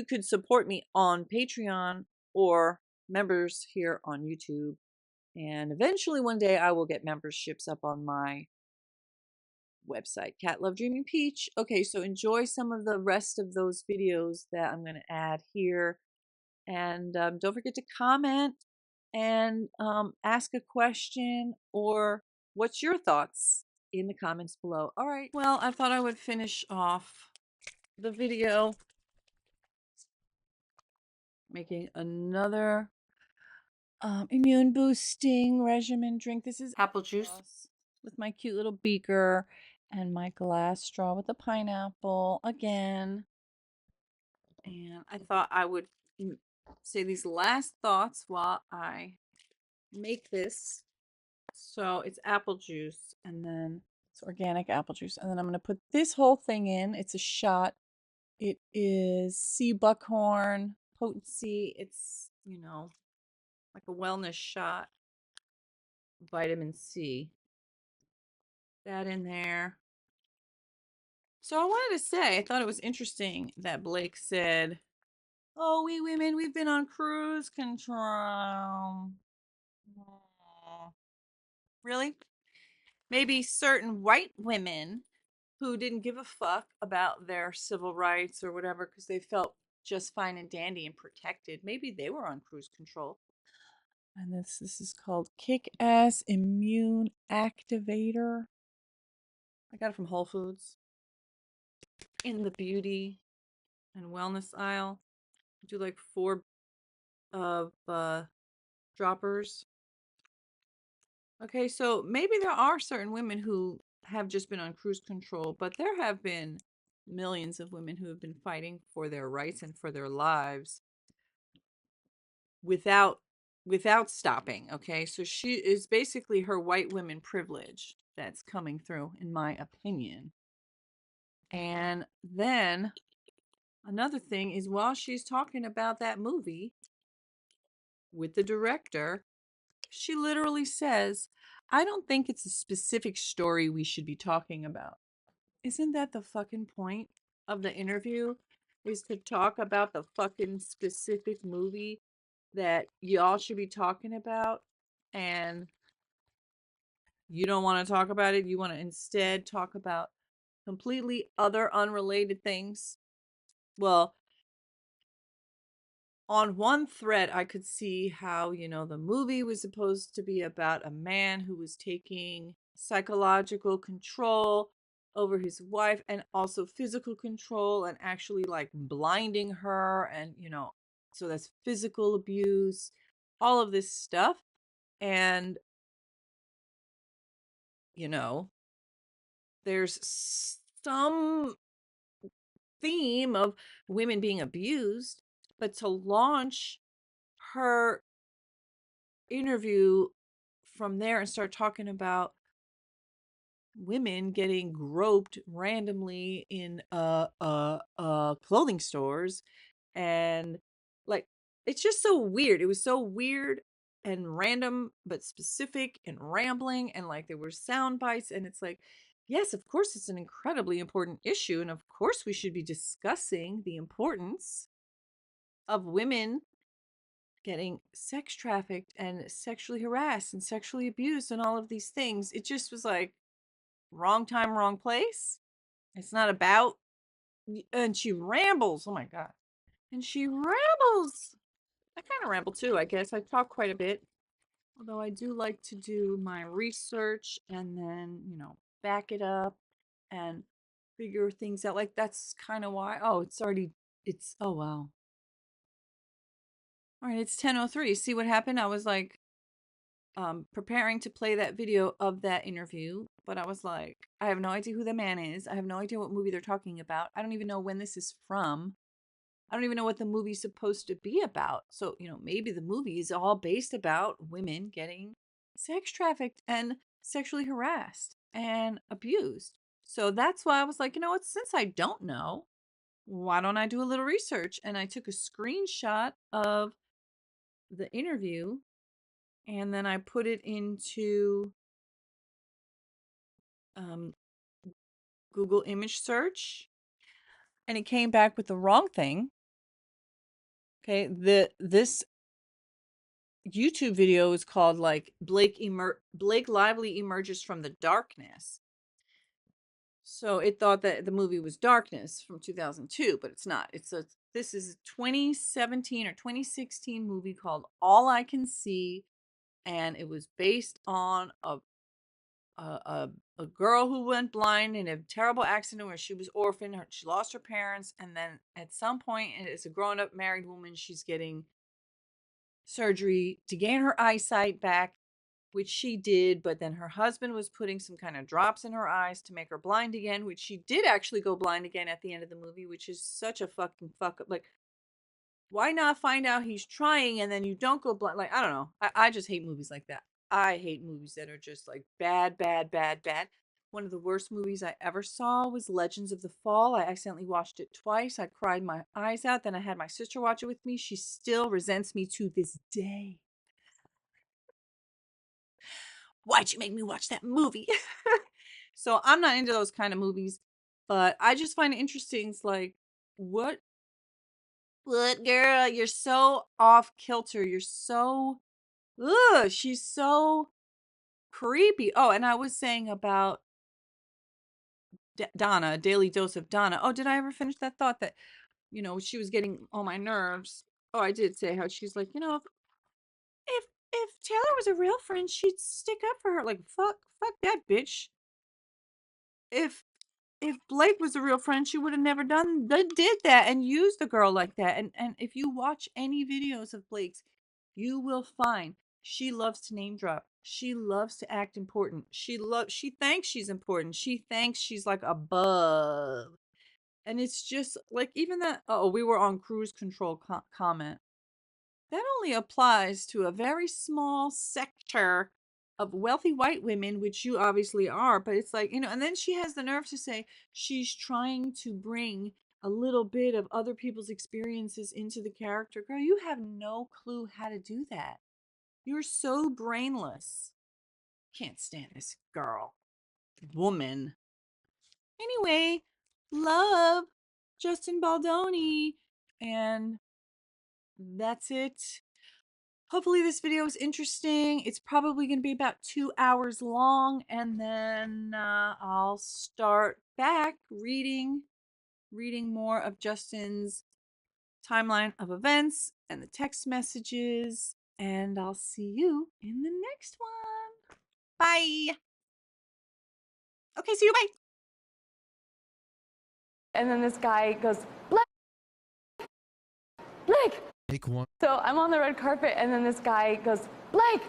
could support me on Patreon or members here on YouTube. And eventually one day I will get memberships up on my website, Cat Love Dreaming Peach. Okay, so enjoy some of the rest of those videos that I'm going to add here. And don't forget to comment and ask a question, or what's your thoughts in the comments below. All right, well, I thought I would finish off the video making another immune boosting regimen drink. This is apple juice with my cute little beaker and my glass straw with the pineapple again. And I thought I would say these last thoughts while I make this. So it's apple juice, and then it's organic apple juice, and then I'm going to put this whole thing in. It's a shot. It is sea buckhorn potency. It's, like a wellness shot. Vitamin C. That in there. So I wanted to say, I thought it was interesting that Blake said, "Oh, we women, we've been on cruise control." Aw. Really? Maybe certain white women who didn't give a fuck about their civil rights or whatever because they felt just fine and dandy and protected. Maybe they were on cruise control. And this is called Kick-Ass Immune Activator. I got it from Whole Foods in the beauty and wellness aisle. I do like 4 of droppers. Okay, so maybe there are certain women who have just been on cruise control, but there have been millions of women who have been fighting for their rights and for their lives without stopping. Okay, so she is basically her white women privilege that's coming through, in my opinion. And then another thing is, while she's talking about that movie with the director, she literally says, "I don't think it's a specific story we should be talking about." Isn't that the fucking point of the interview? Is to talk about the fucking specific movie that y'all should be talking about, and you don't want to talk about it. You want to instead talk about completely other unrelated things. Well, on one thread, I could see how, the movie was supposed to be about a man who was taking psychological control over his wife and also physical control and actually like blinding her. And, so that's physical abuse, all of this stuff. And, there's some theme of women being abused, but to launch her interview from there and start talking about women getting groped randomly in clothing stores, and like it's just so weird. It was so weird and random but specific and rambling, and like there were sound bites, and it's like, yes, of course it's an incredibly important issue, and of course we should be discussing the importance of women getting sex trafficked and sexually harassed and sexually abused and all of these things. It just was like wrong time, wrong place. It's not about, and she rambles. Oh my God. And she rambles. I kind of ramble too, I guess. I talk quite a bit. Although I do like to do my research and then, back it up and figure things out. Like that's kind of why. Oh, oh wow. All right, it's 10:03. See what happened? I was like preparing to play that video of that interview, but I was like, I have no idea who the man is. I have no idea what movie they're talking about. I don't even know when this is from. I don't even know what the movie's supposed to be about. So, maybe the movie is all based about women getting sex trafficked and sexually harassed and abused. So that's why I was like, you know what, since I don't know, why don't I do a little research? And I took a screenshot of the interview and then I put it into Google image search, and it came back with the wrong thing. Okay, this YouTube video is called like Blake Lively emerges from the darkness. So it thought that the movie was Darkness from 2002, but it's not. This is a 2017 or 2016 movie called All I Can See, and it was based on a girl who went blind in a terrible accident where she was orphaned. She lost her parents, and then at some point, as a grown-up married woman, she's getting surgery to gain her eyesight back, which she did, but then her husband was putting some kind of drops in her eyes to make her blind again, which she did actually go blind again at the end of the movie, which is such a fucking fuck up. Like, why not find out he's trying and then you don't go blind? Like, I don't know. I just hate movies like that. I hate movies that are just like bad, bad, bad, bad. One of the worst movies I ever saw was Legends of the Fall. I accidentally watched it twice. I cried my eyes out. Then I had my sister watch it with me. She still resents me to this day. Why'd you make me watch that movie? So I'm not into those kind of movies, but I just find it interesting. It's like, what girl? You're so off kilter. You're so, she's so creepy. Oh, and I was saying about Donna, a daily dose of Donna. Oh, did I ever finish that thought that, she was getting on my nerves? Oh, I did say how she's like, if Taylor was a real friend, she'd stick up for her. Like, fuck that bitch. If Blake was a real friend, she would have never did that and used the girl like that. And if you watch any videos of Blake's, you will find she loves to name drop. She loves to act important. She thinks she's important. She thinks she's like above. And it's just like even that, oh, we were on cruise control comment. That only applies to a very small sector of wealthy white women, which you obviously are, but it's like, and then she has the nerve to say she's trying to bring a little bit of other people's experiences into the character. Girl, you have no clue how to do that. You're so brainless. Can't stand this girl. Woman. Anyway, love Justin Baldoni. And that's it. Hopefully this video is interesting. It's probably going to be about 2 hours long, and then I'll start back reading more of Justin's timeline of events and the text messages, and I'll see you in the next one. Bye. Okay, see you. Bye. And then this guy goes, Blake. Take one. So I'm on the red carpet, and then this guy goes, Blake,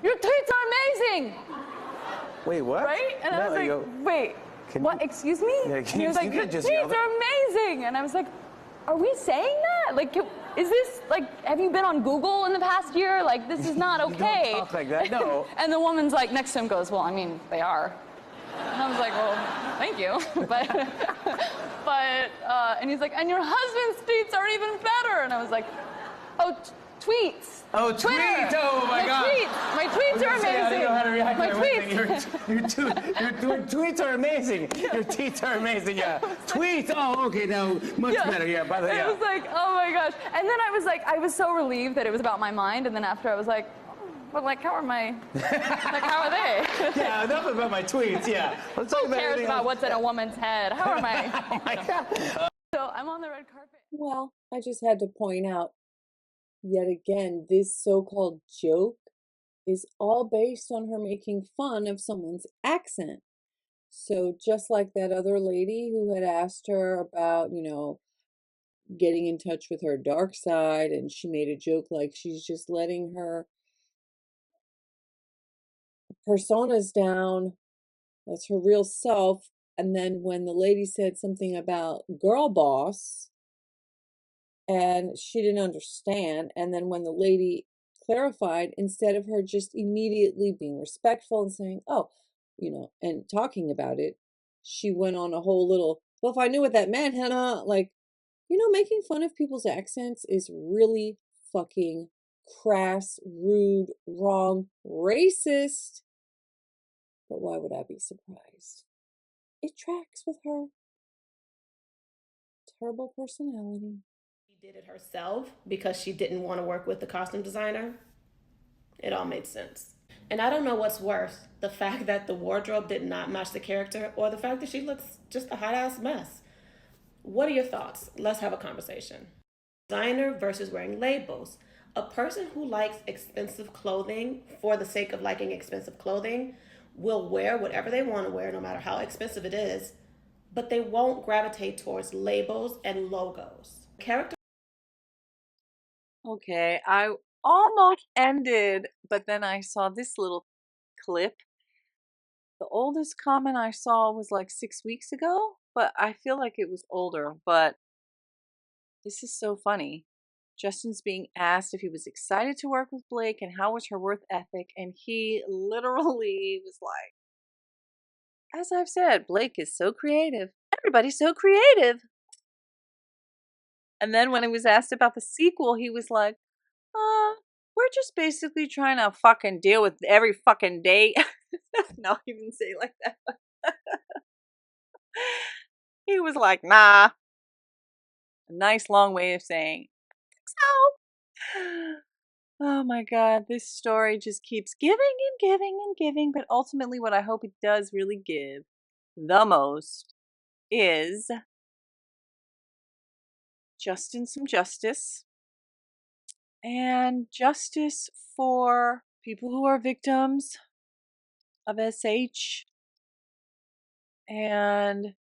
your tits are amazing. Wait, what? Right? And I was like, wait, what? Excuse me? Yeah, and he was like, your tits are amazing. And I was like, are we saying that? Like, is this, like, have you been on Google in the past year? Like, this is not okay. Don't talk like that, no. And the woman's like, next to him goes, well, I mean, they are. And I was like, well, thank you. And he's like, and your husband's tweets are even better. And I was like, oh, tweets. Oh, Twitter. tweets! Oh my God! Tweets. My tweets are amazing. I don't know how to react My to tweets. Your tweets are amazing. Your teeth are amazing. Yeah. Tweets. Oh, okay. Now much better. Yeah. By the way. It was like, oh my gosh. And then I was so relieved that it was about my mind. And then after I was like, but like, how are my, like, how are they? Yeah. Enough about my tweets. Yeah. Let's talk Who about cares everything about else. what's in a woman's head? How are my? Oh my God. So I'm on the red carpet. Well, I just had to point out yet again, this so-called joke is all based on her making fun of someone's accent. So just like that other lady who had asked her about, getting in touch with her dark side, and she made a joke like she's just letting her personas down, that's her real self. And then when the lady said something about girl boss, and she didn't understand, and then when the lady clarified, instead of her just immediately being respectful and saying, oh, and talking about it, she went on a whole little, well, if I knew what that meant, Hannah, like, making fun of people's accents is really fucking crass, rude, wrong, racist. But why would I be surprised? It tracks with her terrible personality. She did it herself because she didn't want to work with the costume designer. It all made sense. And I don't know what's worse, the fact that the wardrobe did not match the character or the fact that she looks just a hot ass mess. What are your thoughts? Let's have a conversation. Designer versus wearing labels. A person who likes expensive clothing for the sake of liking expensive clothing will wear whatever they want to wear, no matter how expensive it is, but they won't gravitate towards labels and logos. Character. Okay, I almost ended, but then I saw this little clip. The oldest comment I saw was like 6 weeks ago, but I feel like it was older. But this is so funny. Justin's being asked if he was excited to work with Blake and how was her work ethic, and he literally was like, as I've said, Blake is so creative. Everybody's so creative. And then when he was asked about the sequel, he was like, we're just basically trying to fucking deal with every fucking day. No, he didn't say it like that. He was like, nah. A nice long way of saying, so. Oh my God, this story just keeps giving and giving and giving. But ultimately, what I hope it does really give the most is Justin some justice. And justice for people who are victims of SH and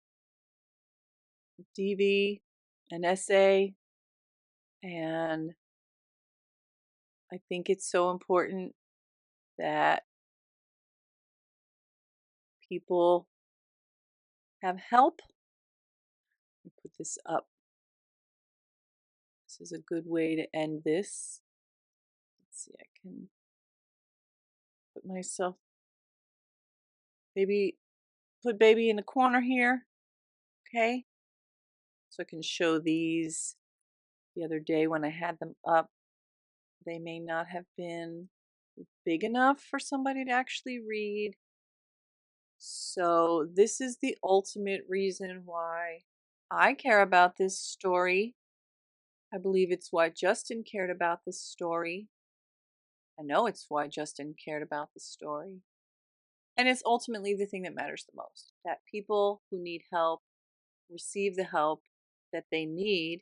DV and SA. And I think it's so important that people have help. Let me put this up. This is a good way to end this. Let's see, I can put myself, maybe put baby in the corner here. Okay. So I can show these. The other day when I had them up, they may not have been big enough for somebody to actually read. So this is the ultimate reason why I care about this story. I believe it's why Justin cared about this story. I know it's why Justin cared about the story. And it's ultimately the thing that matters the most, that people who need help receive the help that they need,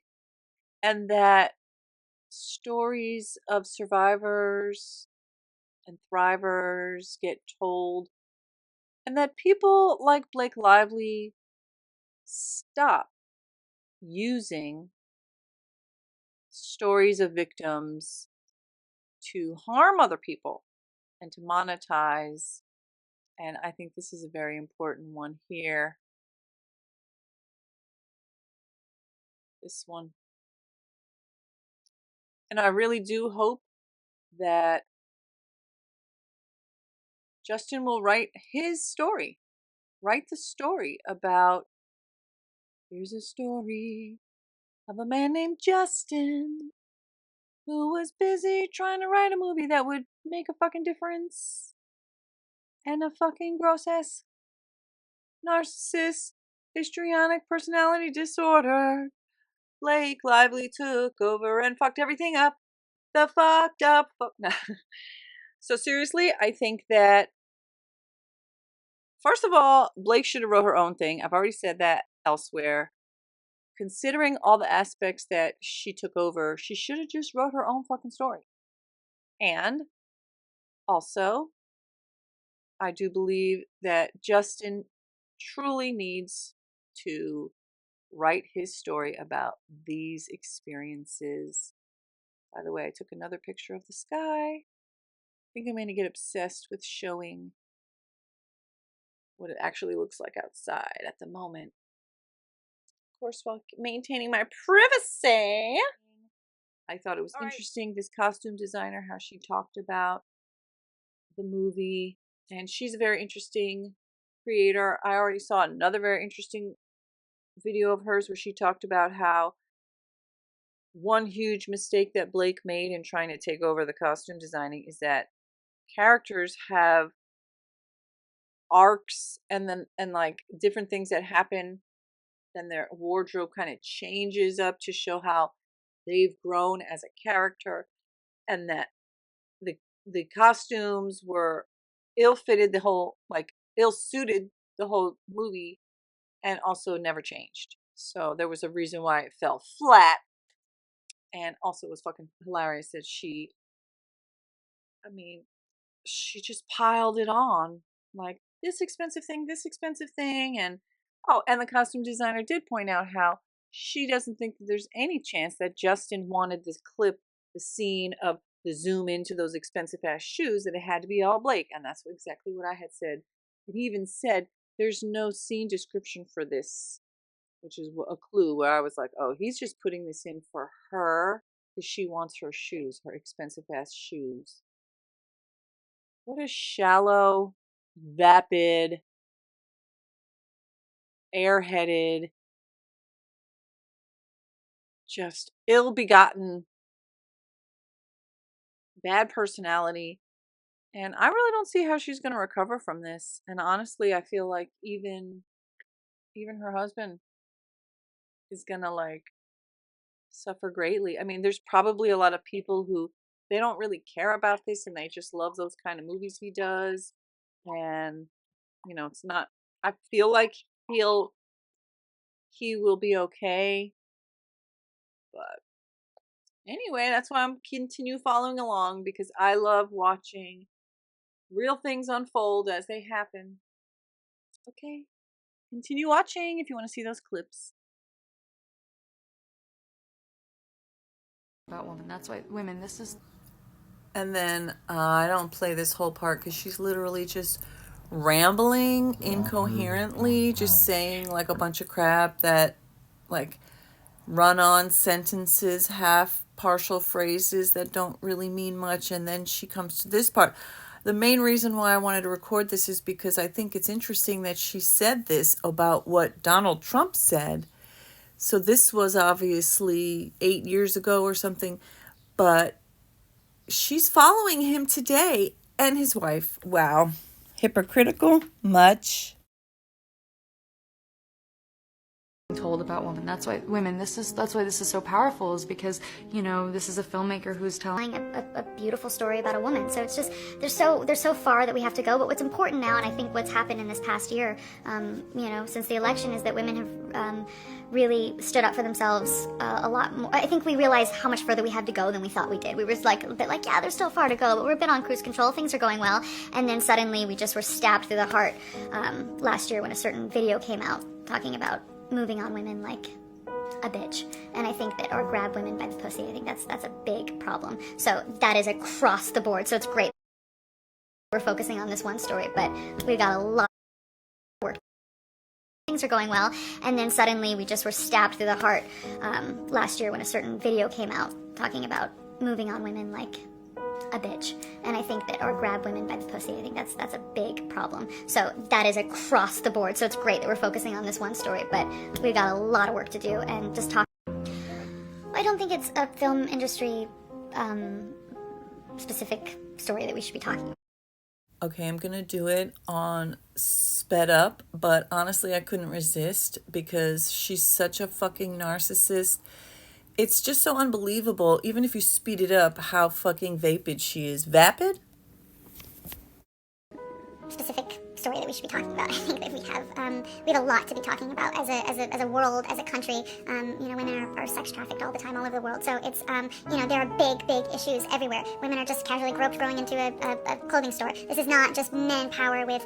and that stories of survivors and thrivers get told, and that people like Blake Lively stop using stories of victims to harm other people and to monetize. And I think this is a very important one here. This one. And I really do hope that Justin will write his story write the story about, here's a story of a man named Justin who was busy trying to write a movie that would make a fucking difference, and a fucking gross ass narcissist, histrionic personality disorder, Blake Lively took over and fucked everything up. The fucked up. No. So seriously, I think that, first of all, Blake should have wrote her own thing. I've already said that elsewhere. Considering all the aspects that she took over, she should have just wrote her own fucking story. And also, I do believe that Justin truly needs to write his story about these experiences. By the way, I took another picture of the sky. I think I'm going to get obsessed with showing what it actually looks like outside at the moment. Of course, while maintaining my privacy. I thought it was interesting, this costume designer, how she talked about the movie. And she's a very interesting creator. I already saw another very interesting video of hers where she talked about how one huge mistake that Blake made in trying to take over the costume designing is that characters have arcs and like different things that happen, then their wardrobe kind of changes up to show how they've grown as a character, and that the costumes were ill-fitted the whole, like ill-suited the whole movie, and also never changed. So there was a reason why it fell flat. And also it was fucking hilarious that she just piled it on, like this expensive thing, and and the costume designer did point out how she doesn't think that there's any chance that Justin wanted this clip, the scene of the zoom into those expensive ass shoes, that it had to be all Blake. And that's exactly what I had said. He even said there's no scene description for this, which is a clue where I was like, oh, he's just putting this in for her because she wants her shoes, her expensive ass shoes. What a shallow, vapid, airheaded, just ill-begotten, bad personality. And I really don't see how she's going to recover from this. And honestly, I feel like even her husband is going to like suffer greatly. I mean, there's probably a lot of people who they don't really care about this and they just love those kind of movies he does. And it's not, I feel like he will be okay. But anyway, that's why I'm continue following along, because I love watching real things unfold as they happen. Okay, continue watching if you want to see those clips. About women. That's why women, this is. And then I don't play this whole part because she's literally just rambling incoherently, just saying like a bunch of crap that like run-on sentences, half partial phrases that don't really mean much. And then she comes to this part. The main reason why I wanted to record this is because I think it's interesting that she said this about what Donald Trump said. So this was obviously 8 years ago or something, but she's following him today and his wife. Wow. Hypocritical? Much. Told about women. That's why women, that's why this is so powerful, is because this is a filmmaker who's telling a beautiful story about a woman. So it's just there's so far that we have to go. But what's important now, and I think what's happened in this past year, since the election, is that women have really stood up for themselves a lot more. I think we realized how much further we had to go than we thought we did. We were like a bit like, yeah, there's still far to go, but we're a bit on cruise control. Things are going well. And then suddenly we just were stabbed through the heart last year when a certain video came out talking about moving on women like a bitch. And I think that, or grab women by the pussy, I think that's a big problem. So that is across the board. So it's great we're focusing on this one story, but we got a lot of work. Things are going well, and then suddenly we just were stabbed through the heart last year when a certain video came out talking about moving on women like a bitch, and I think that, or grab women by the pussy. I think that's a big problem. So that is across the board. So it's great that we're focusing on this one story, but we got a lot of work to do. And just talk. I don't think it's a film industry specific story that we should be talking about. Okay, I'm gonna do it on sped up, but honestly, I couldn't resist because she's such a fucking narcissist. It's just so unbelievable, even if you speed it up, how fucking vapid she is. Vapid? Specific story that we should be talking about. I think that we have a lot to be talking about as a world, as a country. Women are sex trafficked all the time, all over the world. So it's there are big issues everywhere. Women are just casually groped going into a clothing store. This is not just men power with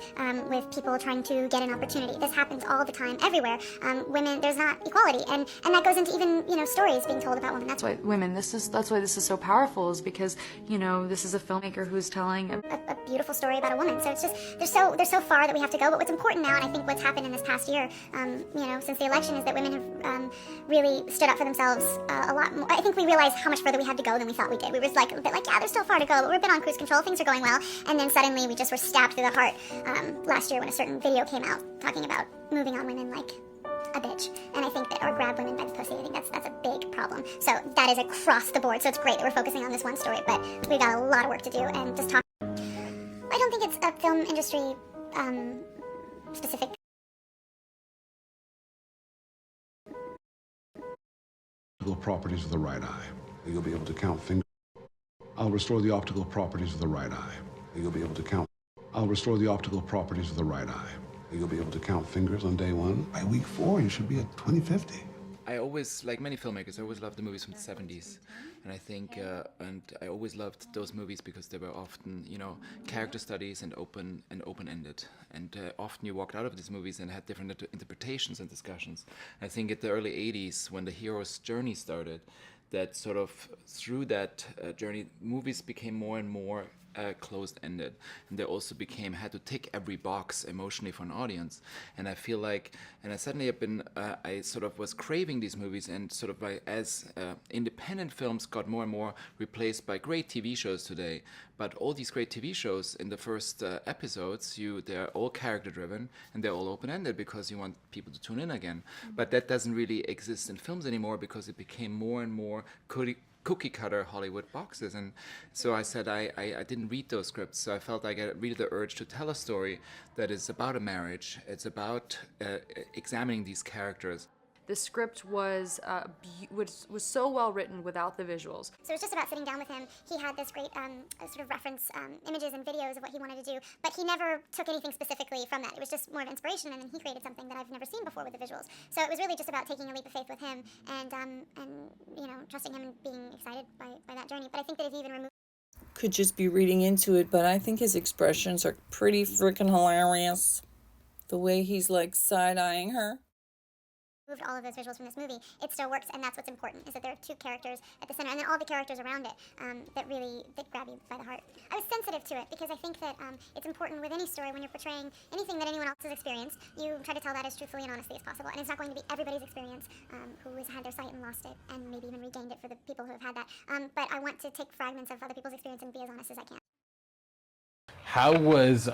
people trying to get an opportunity. This happens all the time, everywhere. Women, there's not equality, and that goes into even stories being told about women. That's why women. That's why this is so powerful. Is because this is a filmmaker who's telling a beautiful story about a woman. So it's just there's so far that we have to go. But what's important now, and I think what's happened in this past year, since the election, is that women have really stood up for themselves a lot more. I think we realized how much further we had to go than we thought we did. We were like a bit like, yeah, there's still far to go, but we're a bit on cruise control. Things are going well. And then suddenly we just were stabbed through the heart last year when a certain video came out talking about moving on women like a bitch, and I think that, or grab women by the pussy. I think that's a big problem. So that is across the board. So it's great that we're focusing on this one story, but we got a lot of work to do. And just talk. I don't think it's a film industry specific. Optical properties of the right eye. You'll be able to count fingers. I'll restore the optical properties of the right eye. You'll be able to count. I'll restore the optical properties of the right eye. You'll be able to count fingers on day 1. By week 4, you should be at 2050. I always, like many filmmakers, I always loved the movies from the 70s. And I think, and I always loved those movies because they were often, character studies and open-ended. And often you walked out of these movies and had different interpretations and discussions. I think at the early 80s, when the hero's journey started, that sort of, through that journey, movies became more and more closed-ended, and they also had to tick every box emotionally for an audience. And I feel like, and I suddenly have been, I sort of was craving these movies, and sort of as independent films got more and more replaced by great TV shows today. But all these great TV shows in the first episodes, they're all character-driven and they're all open-ended because you want people to tune in again. But that doesn't really exist in films anymore because it became more and more cookie cutter Hollywood boxes. And so I said I didn't read those scripts, so I felt like I really the urge to tell a story that is about a marriage. It's about examining these characters. The script was so well written without the visuals. So it's just about sitting down with him. He had this great sort of reference images and videos of what he wanted to do, but he never took anything specifically from that. It was just more of inspiration, and then he created something that I've never seen before with the visuals. So it was really just about taking a leap of faith with him and trusting him and being excited by that journey. But I think that if he even removed... Could just be reading into it, but I think his expressions are pretty freaking hilarious. The way he's like side-eyeing her. Moved all of those visuals from this movie, it still works, and that's what's important, is that there are two characters at the center, and then all the characters around it that grab you by the heart. I was sensitive to it because I think that it's important with any story when you're portraying anything that anyone else has experienced, you try to tell that as truthfully and honestly as possible, and it's not going to be everybody's experience who has had their sight and lost it, and maybe even regained it for the people who have had that, but I want to take fragments of other people's experience and be as honest as I can. How was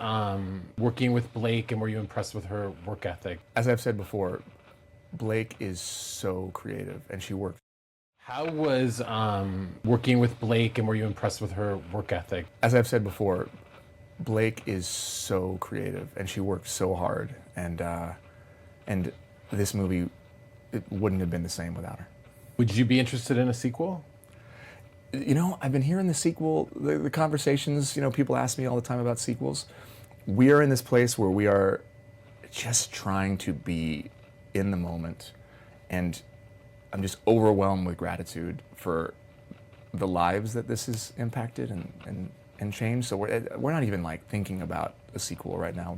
working with Blake, and were you impressed with her work ethic? As I've said before, Blake is so creative, and she works. How was working with Blake, and were you impressed with her work ethic? As I've said before, Blake is so creative, and she works so hard, and this movie, it wouldn't have been the same without her. Would you be interested in a sequel? I've been hearing the sequel, the conversations, people ask me all the time about sequels. We are in this place where we are just trying to be in the moment, and I'm just overwhelmed with gratitude for the lives that this has impacted and changed. So we're not even thinking about a sequel right now.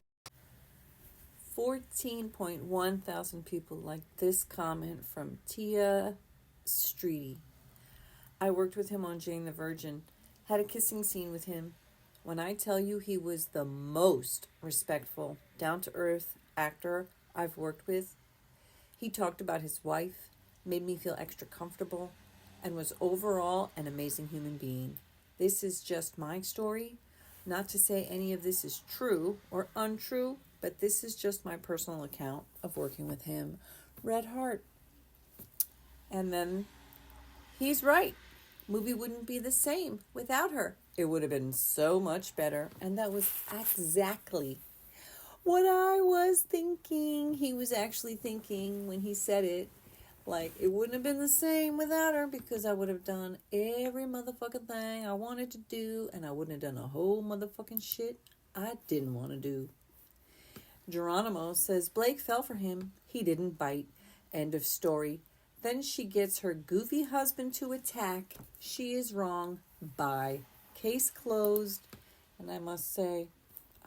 14.1 thousand people liked this comment from Tia Streety. I worked with him on Jane the Virgin, had a kissing scene with him. When I tell you he was the most respectful, down-to-earth actor I've worked with, he talked about his wife, made me feel extra comfortable, and was overall an amazing human being. This is just my story. Not to say any of this is true or untrue, but this is just my personal account of working with him. Red heart. And then he's right. Movie wouldn't be the same without her. It would have been so much better. And that was exactly what I was thinking. He was actually thinking when he said it. Like, it wouldn't have been the same without her, because I would have done every motherfucking thing I wanted to do, and I wouldn't have done a whole motherfucking shit I didn't want to do. Geronimo says Blake fell for him. He didn't bite. End of story. Then she gets her goofy husband to attack. She is wrong. Bye. Case closed. And I must say,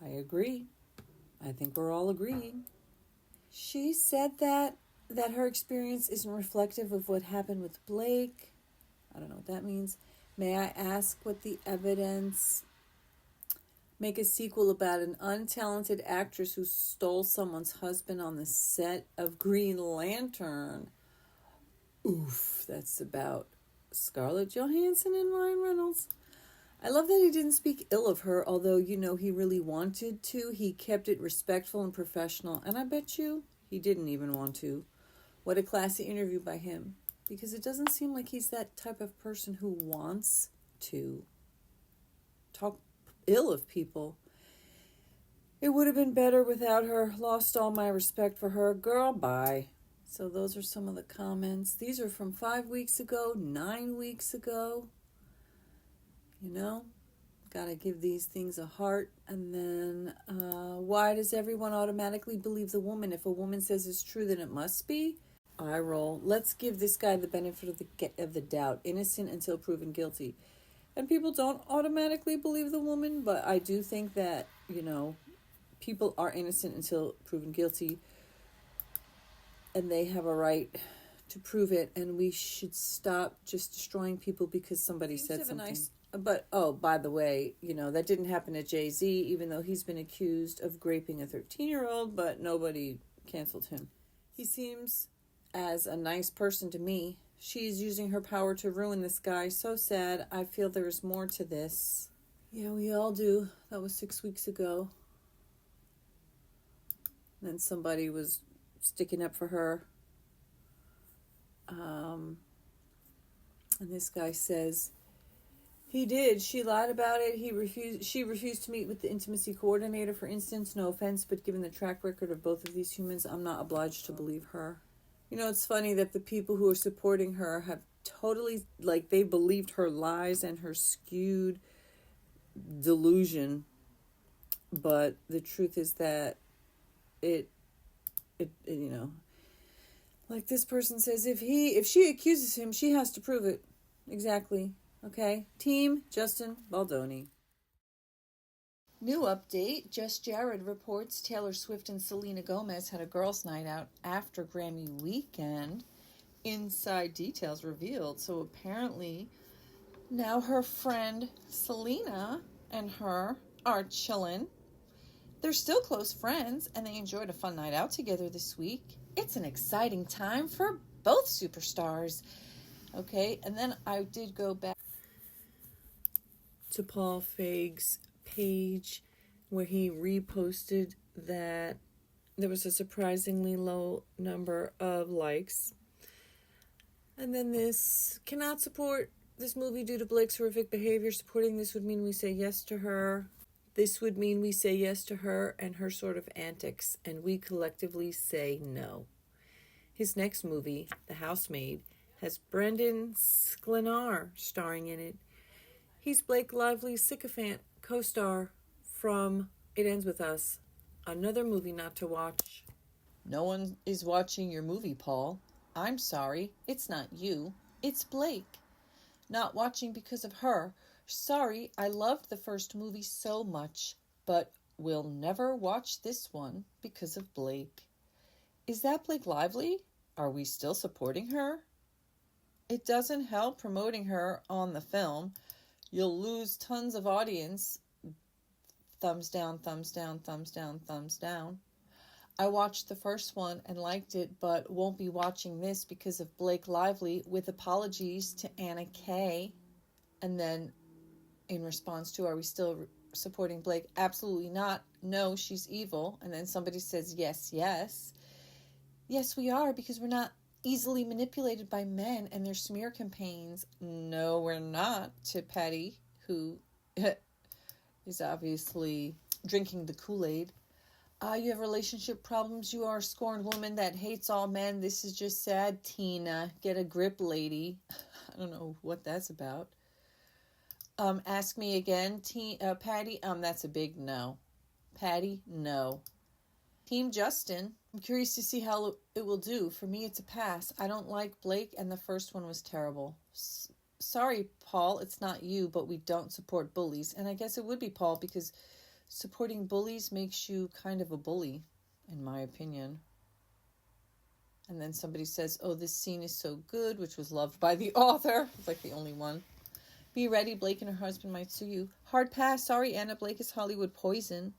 I agree. I think we're all agreeing. She said that her experience isn't reflective of what happened with Blake. I don't know what that means. May I ask what the evidence? Make a sequel about an untalented actress who stole someone's husband on the set of Green Lantern. Oof, that's about Scarlett Johansson and Ryan Reynolds. I love that he didn't speak ill of her, although, you know, he really wanted to. He kept it respectful and professional, and I bet you he didn't even want to. What a classy interview by him, because it doesn't seem like he's that type of person who wants to talk ill of people. It would have been better without her. Lost all my respect for her. Girl, bye. So those are some of the comments. These are from 5 weeks ago, 9 weeks ago. You know, gotta give these things a heart. And then, why does everyone automatically believe the woman? If a woman says it's true, then it must be. I roll. Let's give this guy the benefit of the doubt. Innocent until proven guilty. And people don't automatically believe the woman, but I do think that, you know, people are innocent until proven guilty. And they have a right to prove it. And we should stop just destroying people because somebody said something. But, oh, by the way, you know, that didn't happen to Jay-Z, even though he's been accused of raping a 13-year-old, but nobody canceled him. He seems as a nice person to me. She's using her power to ruin this guy. So sad. I feel there's more to this. Yeah, we all do. That was 6 weeks ago. And then somebody was sticking up for her. And this guy says, he did. She lied about it. She refused to meet with the intimacy coordinator, for instance. No offense, but given the track record of both of these humans, I'm not obliged to believe her. You know, it's funny that the people who are supporting her have totally, like, they believed her lies and her skewed delusion. But the truth is that it you know, like this person says, if she accuses him, she has to prove it. Exactly. Okay. Team Justin Baldoni. New update. Just Jared reports Taylor Swift and Selena Gomez had a girls' night out after Grammy weekend. Inside details revealed. So apparently now her friend Selena and her are chilling. They're still close friends and they enjoyed a fun night out together this week. It's an exciting time for both superstars. Okay, and then I did go back to Paul Feig's page where he reposted that there was a surprisingly low number of likes. And then this, cannot support this movie due to Blake's horrific behavior. Supporting this would mean we say yes to her. This would mean we say yes to her and her sort of antics, and we collectively say no. His next movie, The Housemaid, has Brendan Sklenar starring in it. He's Blake Lively's sycophant co-star from It Ends With Us, another movie not to watch. No one is watching your movie, Paul. I'm sorry, it's not you, it's Blake. Not watching because of her. Sorry, I loved the first movie so much, but will never watch this one because of Blake. Is that Blake Lively? Are we still supporting her? It doesn't help promoting her on the film. You'll lose tons of audience. Thumbs down, thumbs down, thumbs down, thumbs down. I watched the first one and liked it, but won't be watching this because of Blake Lively, with apologies to Anna Kay. And then in response to, are we still supporting Blake? Absolutely not. No, she's evil. And then somebody says, yes, yes. Yes, we are, because we're not easily manipulated by men and their smear campaigns. No, we're not, to Patty, who is obviously drinking the Kool-Aid. You have relationship problems. You are a scorned woman that hates all men. This is just sad, Tina. Get a grip, lady. I don't know what that's about. Ask me again, Patty. That's a big no. Patty, no. Team Justin. I'm curious to see how it will do. For me, it's a pass. I don't like Blake, and the first one was terrible. Sorry, Paul, it's not you, but we don't support bullies. And I guess it would be Paul, because supporting bullies makes you kind of a bully, in my opinion. And then somebody says, oh, this scene is so good, which was loved by the author. It's like the only one. Be ready, Blake and her husband might sue you. Hard pass. Sorry, Anna. Blake is Hollywood poison.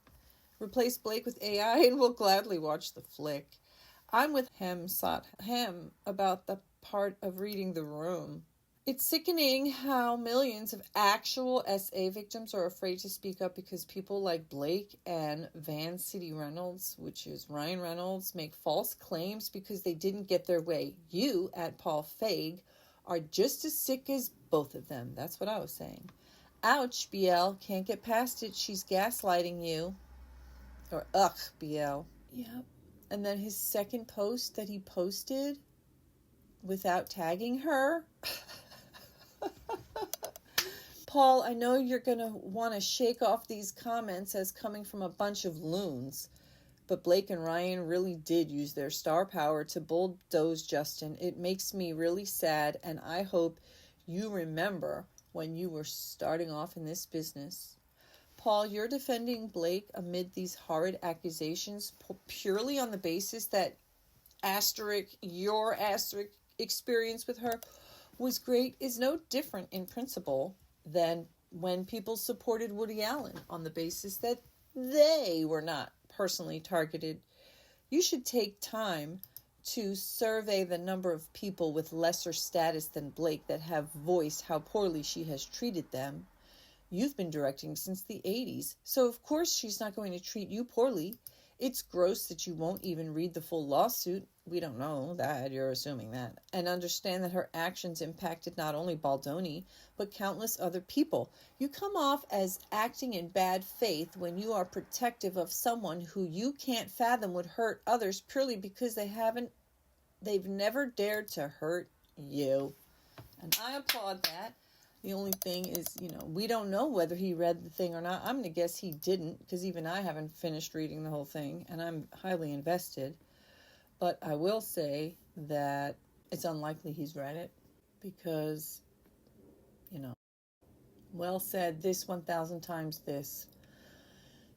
Replace Blake with AI and we'll gladly watch the flick. I'm with Hem about the part of reading the room. It's sickening how millions of actual SA victims are afraid to speak up because people like Blake and Van City Reynolds, which is Ryan Reynolds, make false claims because they didn't get their way. You, at Paul Feig, are just as sick as both of them. That's what I was saying. Ouch, BL. Can't get past it. She's gaslighting you. Or, ugh, BL. Yep. And then his second post that he posted without tagging her. Paul, I know you're going to want to shake off these comments as coming from a bunch of loons, but Blake and Ryan really did use their star power to bulldoze Justin. It makes me really sad, and I hope you remember when you were starting off in this business. Paul, you're defending Blake amid these horrid accusations purely on the basis that your experience with her was great is no different in principle than when people supported Woody Allen on the basis that they were not personally targeted. You should take time to survey the number of people with lesser status than Blake that have voiced how poorly she has treated them. You've been directing since the 80s, so of course she's not going to treat you poorly. It's gross that you won't even read the full lawsuit. We don't know that, you're assuming that. And understand that her actions impacted not only Baldoni, but countless other people. You come off as acting in bad faith when you are protective of someone who you can't fathom would hurt others purely because they've never dared to hurt you. And I applaud that. The only thing is, we don't know whether he read the thing or not. I'm going to guess he didn't, because even I haven't finished reading the whole thing, and I'm highly invested. But I will say that it's unlikely he's read it, because, well said, this 1,000 times this.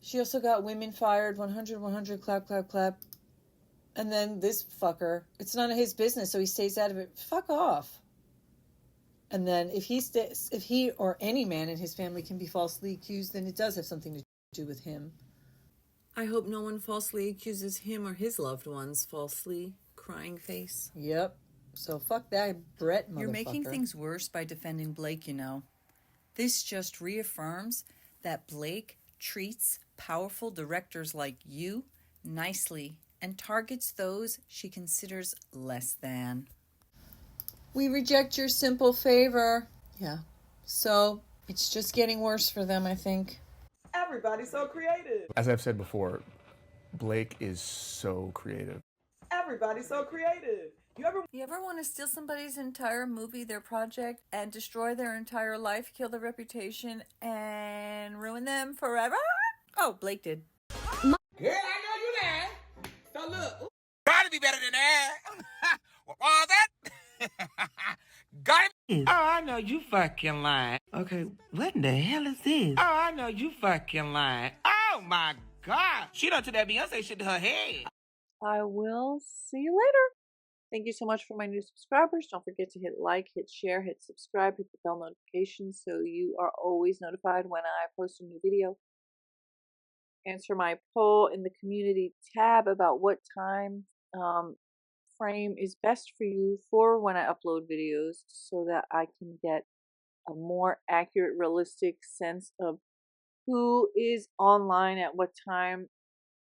She also got women fired, 100, 100, clap, clap, clap. And then this fucker, it's none of his business, so he stays out of it. Fuck off. And then if he or any man in his family can be falsely accused, then it does have something to do with him. I hope no one falsely accuses him or his loved ones falsely. Crying face. Yep. So fuck that Brett motherfucker. You're making things worse by defending Blake, This just reaffirms that Blake treats powerful directors like you nicely and targets those she considers less than. We reject your simple favor. Yeah. So it's just getting worse for them, I think. Everybody's so creative. As I've said before, Blake is so creative. Everybody's so creative. You ever want to steal somebody's entire movie, their project, and destroy their entire life, kill their reputation, and ruin them forever? Oh, Blake did. Girl, I know you lying. So look, gotta be better than that. What was that? Gotta be. Oh, I know you fucking lying. Okay, what in the hell is this? Oh, I know you fucking lying. Oh my God. She done took that Beyonce shit to her head. I will see you later. Thank you so much for my new subscribers. Don't forget to hit like, hit share, hit subscribe, hit the bell notifications so you are always notified when I post a new video. Answer my poll in the community tab about what time frame is best for you for when I upload videos so that I can get a more accurate, realistic sense of who is online at what time.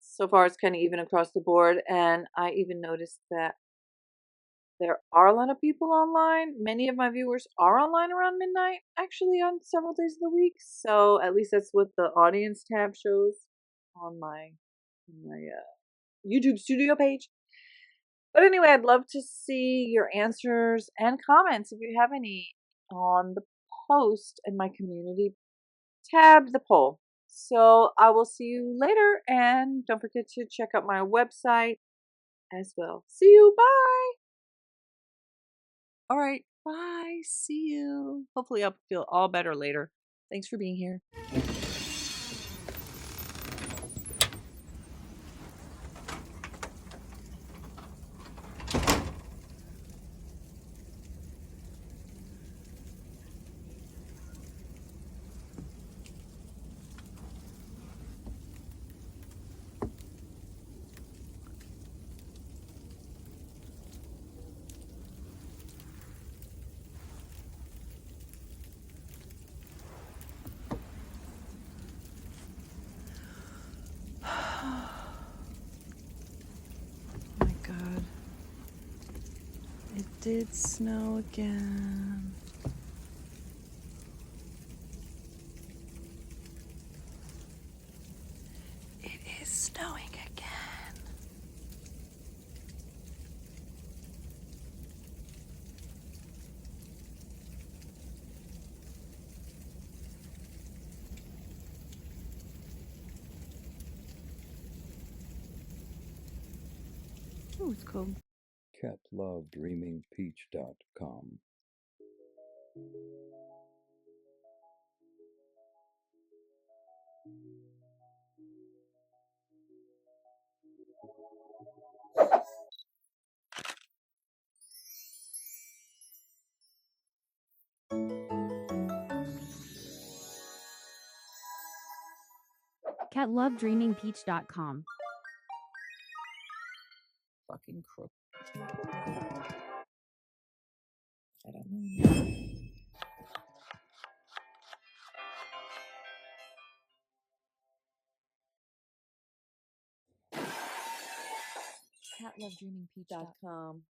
So far, it's kind of even across the board. And I even noticed that there are a lot of people online. Many of my viewers are online around midnight, actually, on several days of the week. So at least that's what the audience tab shows on my YouTube studio page. But anyway, I'd love to see your answers and comments if you have any on the post in my community tab, the poll. So I will see you later, and don't forget to check out my website as well. See you. Bye. All right. Bye. See you. Hopefully I'll feel all better later. Thanks for being here. Oh my God. It did snow again. It is snowing again. Oh, it's cold. catlovedreamingpeach.com. catlovedreamingpeach.com. Fucking crook. I don't know. catlovedreamingpeach.com.